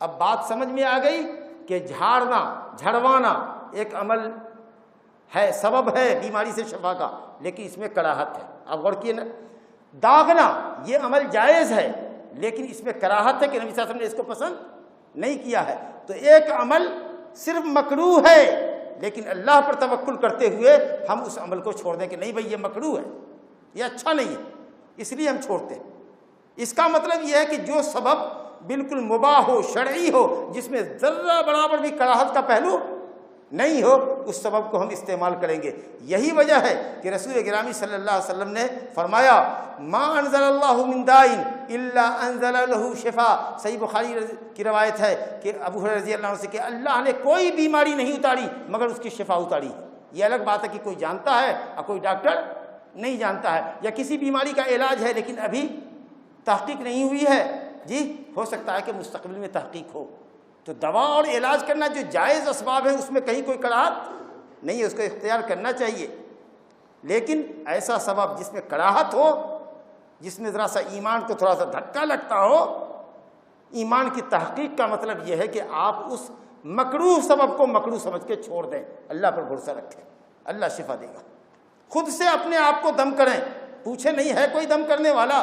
A: اب بات سمجھ میں آ گئی کہ جھاڑنا، جھڑوانا ایک عمل ہے، سبب ہے بیماری سے شفا کا، لیکن اس میں کراہت ہے۔ آپ غور کیے نا، داغنا یہ عمل جائز ہے لیکن اس میں کراہت ہے کہ نبی صلی اللہ علیہ وسلم نے اس کو پسند نہیں کیا ہے۔ تو ایک عمل صرف مکروہ ہے لیکن اللہ پر توکل کرتے ہوئے ہم اس عمل کو چھوڑ دیں کہ نہیں بھائی یہ مکروہ ہے، یہ اچھا نہیں ہے، اس لیے ہم چھوڑتے ہیں۔ اس کا مطلب یہ ہے کہ جو سبب بالکل مباح ہو، شرعی ہو، جس میں ذرہ برابر بھی کراہت کا پہلو نہیں ہو، اس سبب کو ہم استعمال کریں گے۔ یہی وجہ ہے کہ رسول گرامی صلی اللہ علیہ وسلم نے فرمایا ما انزل اللہ من دائن الا انزل له شفاء۔ صحیح بخاری کی روایت ہے کہ ابو ہریرہ رضی اللہ عنہ سے کہ اللہ نے کوئی بیماری نہیں اتاری مگر اس کی شفا اتاری۔ یہ الگ بات ہے کہ کوئی جانتا ہے اور کوئی ڈاکٹر نہیں جانتا ہے، یا کسی بیماری کا علاج ہے لیکن ابھی تحقیق نہیں ہوئی ہے، جی ہو سکتا ہے کہ مستقبل میں تحقیق ہو۔ تو دوا اور علاج کرنا جو جائز اسباب ہے اس میں کہیں کوئی کراہت نہیں ہے، اس کو اختیار کرنا چاہیے۔ لیکن ایسا سبب جس میں کراہت ہو، جس میں ذرا سا ایمان کو تھوڑا سا دھکا لگتا ہو، ایمان کی تحقیق کا مطلب یہ ہے کہ آپ اس مکروہ سبب کو مکروہ سمجھ کے چھوڑ دیں، اللہ پر بھروسہ رکھیں، اللہ شفا دے گا۔ خود سے اپنے آپ کو دم کریں، پوچھے نہیں ہے کوئی دم کرنے والا،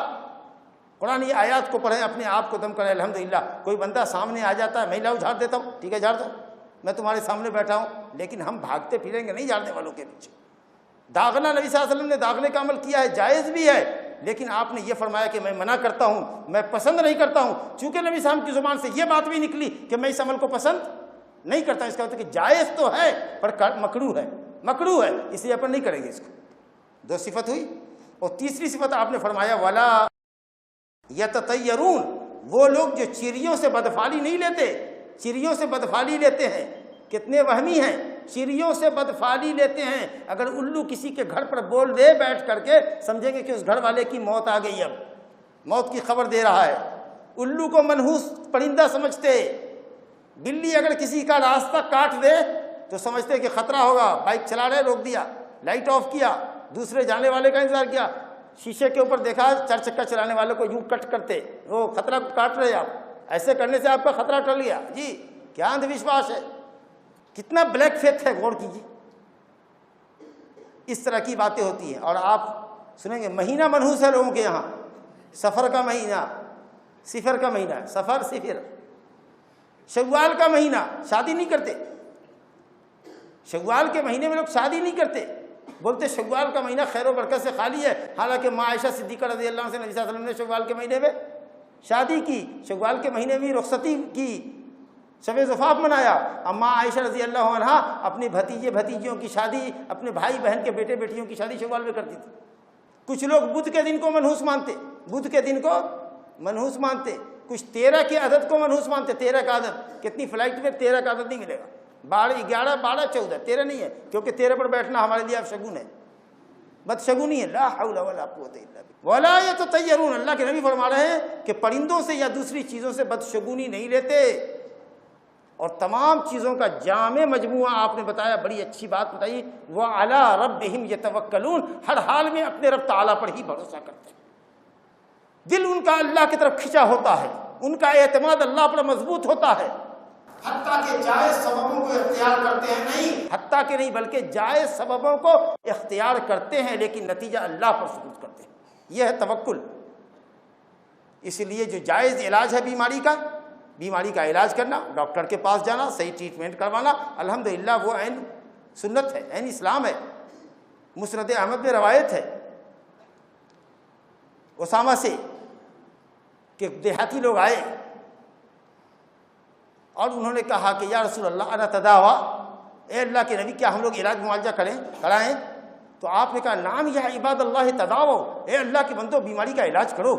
A: قرآن یہ آیات کو پڑھیں، اپنے آپ کو دم کریں۔ الحمدللہ کوئی بندہ سامنے آ جاتا ہے، میں لاؤ جھاڑ دیتا ہوں، ٹھیک ہے جھاڑ دو، میں تمہارے سامنے بیٹھا ہوں، لیکن ہم بھاگتے پھریں گے نہیں جھاڑنے والوں کے پیچھے۔ داغنا نبی صلی اللہ علیہ وسلم نے داغنے کا عمل کیا ہے، جائز بھی ہے، لیکن آپ نے یہ فرمایا کہ میں منع کرتا ہوں، میں پسند نہیں کرتا ہوں۔ چونکہ نبی صاحب کی زبان سے یہ بات بھی نکلی کہ میں اس عمل کو پسند نہیں کرتا، اس کا مطلب کہ جائز تو ہے پر مکروہ ہے، مکروہ ہے، اس لیے اپن نہیں کریں گے اس کو۔ 2 صفت ہوئی۔ اور تیسری صفت آپ نے فرمایا ولا یتطیرون، وہ لوگ جو چڑیوں سے بدفعلی نہیں لیتے، چڑیوں سے بدفعلی لیتے ہیں، کتنے وہمی ہیں چڑیوں سے بدفعلی لیتے ہیں۔ اگر الو کسی کے گھر پر بول دے بیٹھ کر کے، سمجھیں گے کہ اس گھر والے کی موت آ گئی، اب موت کی خبر دے رہا ہے۔ الو کو منحوس پرندہ سمجھتے۔ بلی اگر کسی کا راستہ کاٹ دے تو سمجھتے کہ خطرہ ہوگا، بائک چلا رہے روک دیا، لائٹ آف کیا، دوسرے جانے والے کا انتظار کیا، شیشے کے اوپر دیکھا چار چکا چلانے والوں کو یوں کٹ کرتے، وہ خطرہ کاٹ رہے آپ، ایسے کرنے سے آپ کا خطرہ ٹل گیا۔ جی کیا اندھ وشواس ہے، کتنا بلیک فیتھ ہے، غور کیجیے۔ اس طرح کی باتیں ہوتی ہیں۔ اور آپ سنیں گے مہینہ منحوس ہے لوگوں کے یہاں، سفر کا مہینہ، صفر کا مہینہ، سفر صفر، شوال کا مہینہ، شادی نہیں کرتے، شوال کے مہینے میں لوگ شادی نہیں کرتے، بولتے شوال کا مہینہ خیر و برکت سے خالی ہے، حالانکہ ماں عائشہ صدیقہ رضی اللہ عنہ سے نبی صلی اللہ علیہ وسلم نے شوال کے مہینے میں شادی کی، شوال کے مہینے میں رخصتی کی، شب زفاف منایا۔ اما عائشہ رضی اللہ عنہ اپنے بھتیجے بھتیجیوں کی شادی، اپنے بھائی بہن کے بیٹے بیٹیوں کی شادی شوال میں کرتی تھی۔ کچھ لوگ بدھ کے دن کو منحوس مانتے، بدھ کے دن کو منحوس مانتے، کچھ 13 کے عدد کو منحوس مانتے۔ 13 کا عدد، کتنی فلائٹ میں 13 کا عدد نہیں ملے گا، 12 11 12 14، 13 نہیں ہے، کیونکہ 13 پر بیٹھنا ہمارے لیے اب شگون ہے، بدشگونی ہے۔ لا حول ولا قوت الا باللہ ولا یتطیرون، اللہ کے نبی فرما رہے ہیں کہ پرندوں سے یا دوسری چیزوں سے بدشگونی نہیں لیتے۔ اور تمام چیزوں کا جامع مجموعہ آپ نے بتایا، بڑی اچھی بات بتائی، وعلی ربہم یتوکلون، ہر حال میں اپنے رب تعالیٰ پر ہی بھروسہ کرتے ہیں، دل ان کا اللہ کی طرف کھنچا ہوتا ہے، ان کا اعتماد اللہ پر مضبوط ہوتا ہے۔ حتیٰ کہ جائز سببوں کو اختیار کرتے ہیں، نہیں حتیٰ کہ نہیں بلکہ جائز سببوں کو اختیار کرتے ہیں، لیکن نتیجہ اللہ پر سپرد کرتے ہیں۔ یہ ہے توکل۔ اس لیے جو جائز علاج ہے بیماری کا علاج کرنا، ڈاکٹر کے پاس جانا، صحیح ٹریٹمنٹ کروانا، الحمدللہ وہ عین سنت ہے، عین اسلام ہے۔ مسند احمد میں روایت ہے اسامہ سے کہ دیہاتی لوگ آئے اور انہوں نے کہا کہ یا رسول اللہ انا تداوا، اے اللہ کے نبی کیا ہم لوگ علاج معالجہ کرائیں؟ تو آپ نے کہا نعم یا عباد اللہ تداو، اے اللہ کے بندو بیماری کا علاج کرو،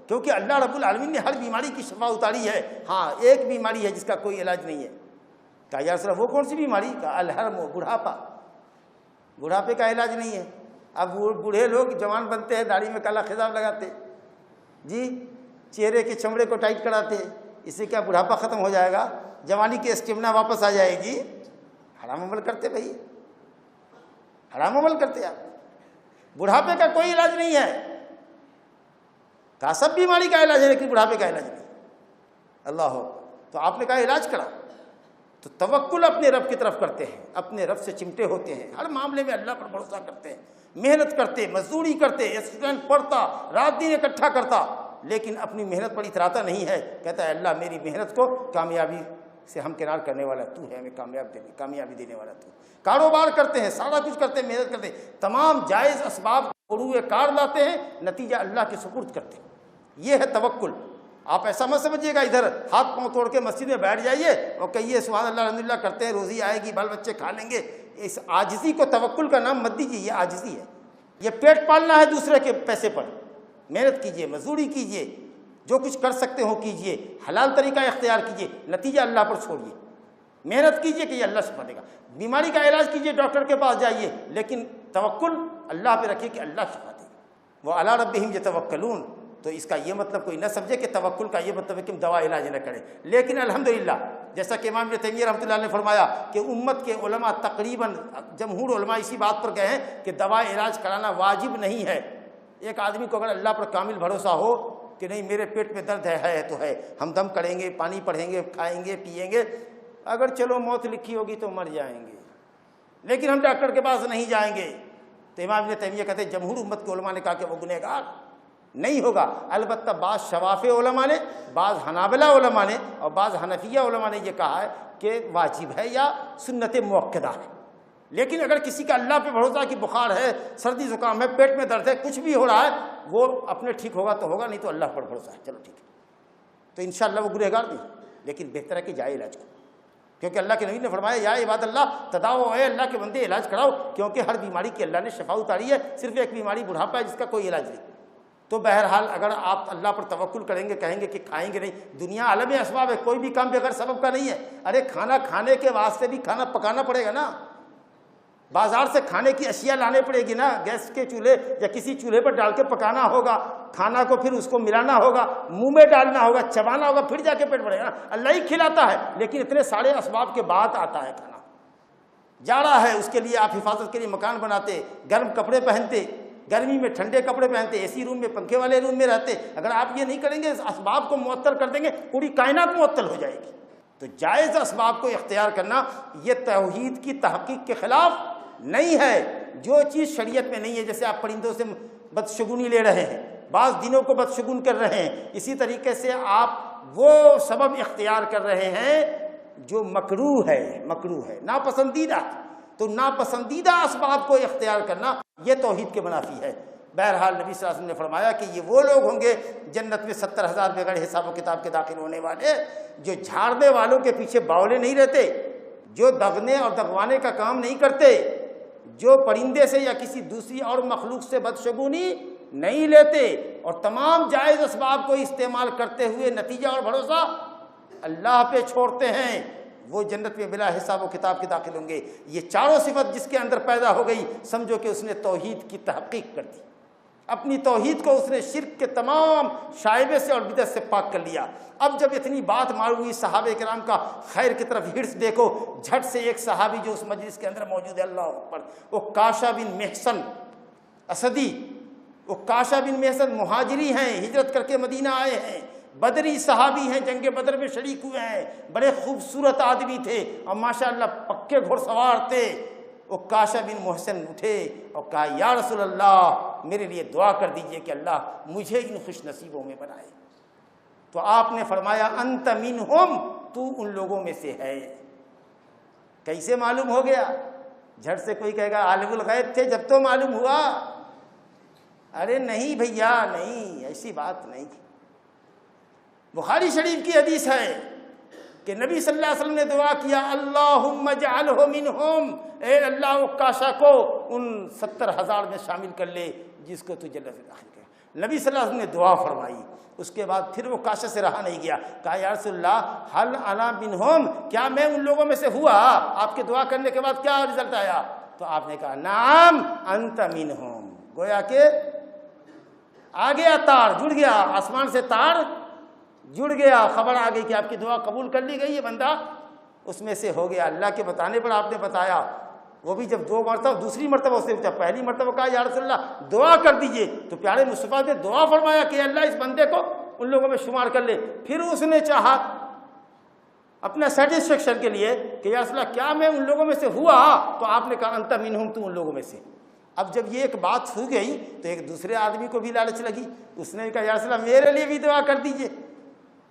A: کیونکہ اللہ رب العالمین نے ہر بیماری کی شفا اتاری ہے، ہاں ایک بیماری ہے جس کا کوئی علاج نہیں ہے۔ کہا یا رسول اللہ وہ کون سی بیماری؟ کہا الحرم، بڑھاپا، بڑھاپے کا علاج نہیں ہے۔ اب بوڑھے لوگ جوان بنتے ہیں، داڑھی میں کالا خضاب لگاتے، جی چہرے کے چمڑے کو ٹائٹ کراتے، اس سے کیا بڑھاپا ختم ہو جائے گا؟ جوانی کی اسٹیمنا واپس آ جائے گی؟ حرام عمل کرتے بھائی، حرام عمل کرتے آپ۔ بڑھاپے کا کوئی علاج نہیں ہے، کہا سب بیماری کا علاج ہے لیکن بڑھاپے کا علاج نہیں۔ اللہ ہو، تو آپ نے کہا علاج کرا، تو توکل اپنے رب کی طرف کرتے ہیں، اپنے رب سے چمٹے ہوتے ہیں، ہر معاملے میں اللہ پر بھروسہ کرتے ہیں، محنت کرتے، مزدوری کرتے، اسٹوڈنٹ پڑھتا، رات دن اکٹھا کرتا، لیکن اپنی محنت پر اتراتا نہیں ہے، کہتا ہے اللہ میری محنت کو کامیابی سے ہمکنار کرنے والا تو ہے، ہمیں کامیابی دینے والا تو۔ کاروبار کرتے ہیں، سارا کچھ کرتے ہیں، محنت کرتے ہیں، تمام جائز اسباب عروع کار لاتے ہیں، نتیجہ اللہ کے سپرد کرتے ہیں۔ یہ ہے توکل۔ آپ ایسا مت سمجھیے گا ادھر ہاتھ پاؤں توڑ کے مسجد میں بیٹھ جائیے اور کہیے سبحان اللہ الحمدللہ کرتے ہیں، روزی آئے گی، بال بچے کھا لیں گے۔ اس عاجزی کو توکل کا نام مت دیجیے، یہ عاجزی ہے، یہ پیٹ پالنا ہے دوسرے کے پیسے پر۔ محنت کیجیے، مزدوری کیجیے، جو کچھ کر سکتے ہو کیجیے، حلال طریقہ اختیار کیجیے، نتیجہ اللہ پر چھوڑیے۔ محنت کیجیے کہ یہ اللہ شفا دے گا، بیماری کا علاج کیجیے، ڈاکٹر کے پاس جائیے، لیکن توکل اللہ پہ رکھیے کہ اللہ شفا دے گا۔ وہ علی ربہم یتوکلون، تو اس کا یہ مطلب کوئی نہ سمجھے کہ توکل کا یہ مطلب ہے کہ ہم دوا علاج نہ کریں، لیکن الحمدللہ جیسا کہ امام ابن تیمیہ رحمۃ اللہ علیہ نے فرمایا کہ امت کے علماء تقریباً جمہور علماء اسی بات پر گئے ہیں کہ دوا علاج کرانا واجب نہیں ہے۔ ایک آدمی کو اگر اللہ پر کامل بھروسہ ہو کہ نہیں میرے پیٹ میں درد ہے تو ہے، ہم دم کریں گے، پانی پڑھیں گے، کھائیں گے، پیئیں گے، اگر چلو موت لکھی ہوگی تو مر جائیں گے، لیکن ہم ڈاکٹر کے پاس نہیں جائیں گے، تو امام ابن تیمیہ کہتے ہیں جمہور امت کے علماء نے کہا کہ وہ گنہگار نہیں ہوگا۔ البتہ بعض شوافع علماء نے، بعض حنابلہ علماء نے اور بعض حنفیہ علماء نے یہ کہا ہے کہ واجب ہے یا سنت مؤکدہ ہے، لیکن اگر کسی کا اللہ پہ بھروسہ کہ بخار ہے، سردی زکام ہے، پیٹ میں درد ہے، کچھ بھی ہو رہا ہے، وہ اپنے ٹھیک ہوگا تو ہوگا، نہیں تو اللہ پر بھروسہ ہے، چلو ٹھیک ہے، تو انشاءاللہ وہ گنہگار نہیں، لیکن بہتر ہے کہ جائے علاج کرو، کیونکہ اللہ کے نبی نے فرمایا یا عباد اللہ تداؤ، اے اللہ کے بندے علاج کراؤ، کیونکہ ہر بیماری کی اللہ نے شفا اتاری ہے، صرف ایک بیماری بڑھاپا ہے جس کا کوئی علاج نہیں۔ تو بہرحال اگر آپ اللہ پر توکل کریں گے، کہیں گے کہ کھائیں گے نہیں، دنیا عالم اسباب ہے، کوئی بھی کام بغیر سبب کا نہیں ہے۔ ارے کھانا کھانے کے واسطے بھی کھانا پکانا پڑے گا نا، بازار سے کھانے کی اشیاء لانے پڑے گی نا، گیس کے چولہے یا کسی چولہے پر ڈال کے پکانا ہوگا، کھانا کو پھر اس کو ملانا ہوگا، منہ میں ڈالنا ہوگا، چبانا ہوگا، پھر جا کے پیٹ بھرے گا۔ اللہ ہی کھلاتا ہے، لیکن اتنے سارے اسباب کے بعد آتا ہے کھانا۔ جاڑا ہے، اس کے لیے آپ حفاظت کے لیے مکان بناتے، گرم کپڑے پہنتے، گرمی میں ٹھنڈے کپڑے پہنتے، اے سی روم میں، پنکھے والے روم میں رہتے۔ اگر آپ یہ نہیں کریں گے، اس اسباب کو معطل کر دیں گے، پوری کائنات معطل ہو جائے گی۔ تو جائز اسباب کو اختیار کرنا یہ توحید کی تحقیق کے خلاف نہیں ہے۔ جو چیز شریعت میں نہیں ہے، جیسے آپ پرندوں سے بدشگونی لے رہے ہیں، بعض دنوں کو بدشگون کر رہے ہیں، اسی طریقے سے آپ وہ سبب اختیار کر رہے ہیں جو مکروہ ہے، ناپسندیدہ۔ تو ناپسندیدہ اسباب کو اختیار کرنا یہ توحید کے منافی ہے۔ بہرحال نبی صلی اللہ علیہ وسلم نے فرمایا کہ یہ وہ لوگ ہوں گے جنت میں 70,000 بغیر حساب و کتاب کے داخل ہونے والے، جو جھاڑنے والوں کے پیچھے باولے نہیں رہتے، جو دغنے اور دغوانے کا کام نہیں کرتے، جو پرندے سے یا کسی دوسری اور مخلوق سے بدشگونی نہیں لیتے، اور تمام جائز اسباب کو استعمال کرتے ہوئے نتیجہ اور بھروسہ اللہ پہ چھوڑتے ہیں، وہ جنت میں بلا حساب و کتاب کے داخل ہوں گے۔ یہ چاروں صفت جس کے اندر پیدا ہو گئی، سمجھو کہ اس نے توحید کی تحقیق کر دی، اپنی توحید کو اس نے شرک کے تمام شائبے سے اور بدعت سے پاک کر لیا۔ اب جب اتنی بات معلوم ہوئی، صحابہ کرام کا خیر کی طرف ہرس دیکھو، جھٹ سے ایک صحابی جو اس مجلس کے اندر موجود ہے، اللہ اکبر، وہ کاشا بن محسن اسدی، وہ کاشا بن محسن مہاجری ہیں، ہجرت کر کے مدینہ آئے ہیں، بدری صحابی ہیں، جنگ بدر میں شریک ہوئے ہیں، بڑے خوبصورت آدمی تھے اور ماشاءاللہ پکے گھوڑ سوار تھے۔ وہ کاشا بن محسن اٹھے اور کہا، یا رسول اللہ، میرے لیے دعا کر دیجئے کہ اللہ مجھے ان خوش نصیبوں میں بنائے۔ تو آپ نے فرمایا، انت منہم، تو ان لوگوں میں سے ہے۔ کیسے معلوم ہو گیا؟ جھٹ سے کوئی کہے گا عالم الغیب تھے جب تو معلوم ہوا۔ ارے نہیں بھیا، نہیں، ایسی بات نہیں۔ بخاری شریف کی حدیث ہے کہ نبی صلی اللہ علیہ وسلم نے دعا کیا، اللہم اجعلہ منہم، اے اللہ وہ کاشا کو ان 70,000 میں شامل کر لے جس کو تو جنت میں داخل کر۔ نبی صلی اللہ علیہ وسلم نے دعا فرمائی، اس کے بعد پھر وہ کاشا سے رہا نہیں گیا، کہا یا رسول اللہ حل انا منہم، کیا میں ان لوگوں میں سے ہوا؟ آپ کے دعا کرنے کے بعد کیا رزلٹ آیا؟ تو آپ نے کہا نعم انت منہم۔ گویا کہ آ گیا، تار جڑ گیا، آسمان سے تار جڑ گیا، خبر آ گئی کہ آپ کی دعا قبول کر لی گئی، یہ بندہ اس میں سے ہو گیا۔ اللہ کے بتانے پر آپ نے بتایا، وہ بھی جب 2 مرتبہ، دوسری مرتبہ اس نے پوچھا، پہلی مرتبہ کہا یا رسول اللہ دعا کر دیجئے، تو پیارے مصطفیٰ نے دعا فرمایا کہ اللہ اس بندے کو ان لوگوں میں شمار کر لے۔ پھر اس نے چاہا اپنا سیٹسفیکشن کے لیے کہ یا رسول اللہ کیا میں ان لوگوں میں سے ہوا؟ تو آپ نے کہا انت منہم، تو ان لوگوں میں سے۔ اب جب یہ ایک بات ہو گئی تو ایک دوسرے آدمی کو بھی لالچ لگی، اس نے کہا یا رسول اللہ میرے لیے بھی دعا کر دیجئے۔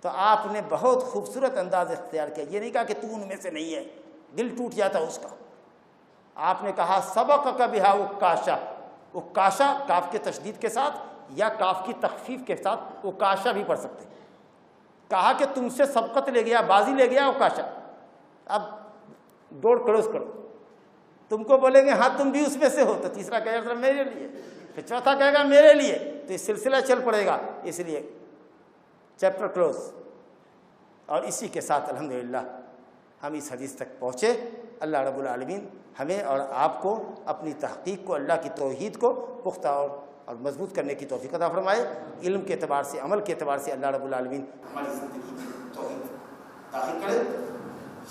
A: تو آپ نے بہت خوبصورت انداز اختیار کیا، یہ نہیں کہا کہ تو ان میں سے نہیں ہے، دل ٹوٹ جاتا اس کا۔ آپ نے کہا سبقک بہا عکاشہ، عکاشہ کاف کے تشدید کے ساتھ یا کاف کی تخفیف کے ساتھ عکاشہ بھی پڑھ سکتے، کہا کہ تم سے سبقت لے گیا، بازی لے گیا عکاشہ، اب دوڑ کروز کرو۔ تم کو بولیں گے ہاں تم بھی اس میں سے ہو، تو تیسرا کہے گا میرے لیے، پھر چوتھا کہے گا میرے لیے، تو یہ سلسلہ چل پڑے گا۔ اس لیے چیپٹر کلوز۔ اور اسی کے ساتھ الحمدللہ ہم اس حدیث تک پہنچے۔ اللہ رب العالمین ہمیں اور آپ کو اپنی تحقیق کو، اللہ کی توحید کو پختہ اور مضبوط کرنے کی توفیق عطا فرمائے۔ علم کے اعتبار سے، عمل کے اعتبار سے اللہ رب العالمین ہماری زندگی میں توحید داخل کرے۔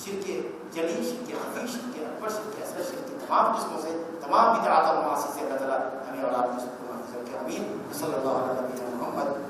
A: شرک جلی، شرک خفی، شرک اکبر، شرک اصغر، شرک کی تمام قسموں سے، تمام بدعات اور معاصی سے اللہ تعالیٰ ہمیں اور آپ کو محفوظ رکھے۔ آمین۔ صلی اللہ علیہ وسلم محمد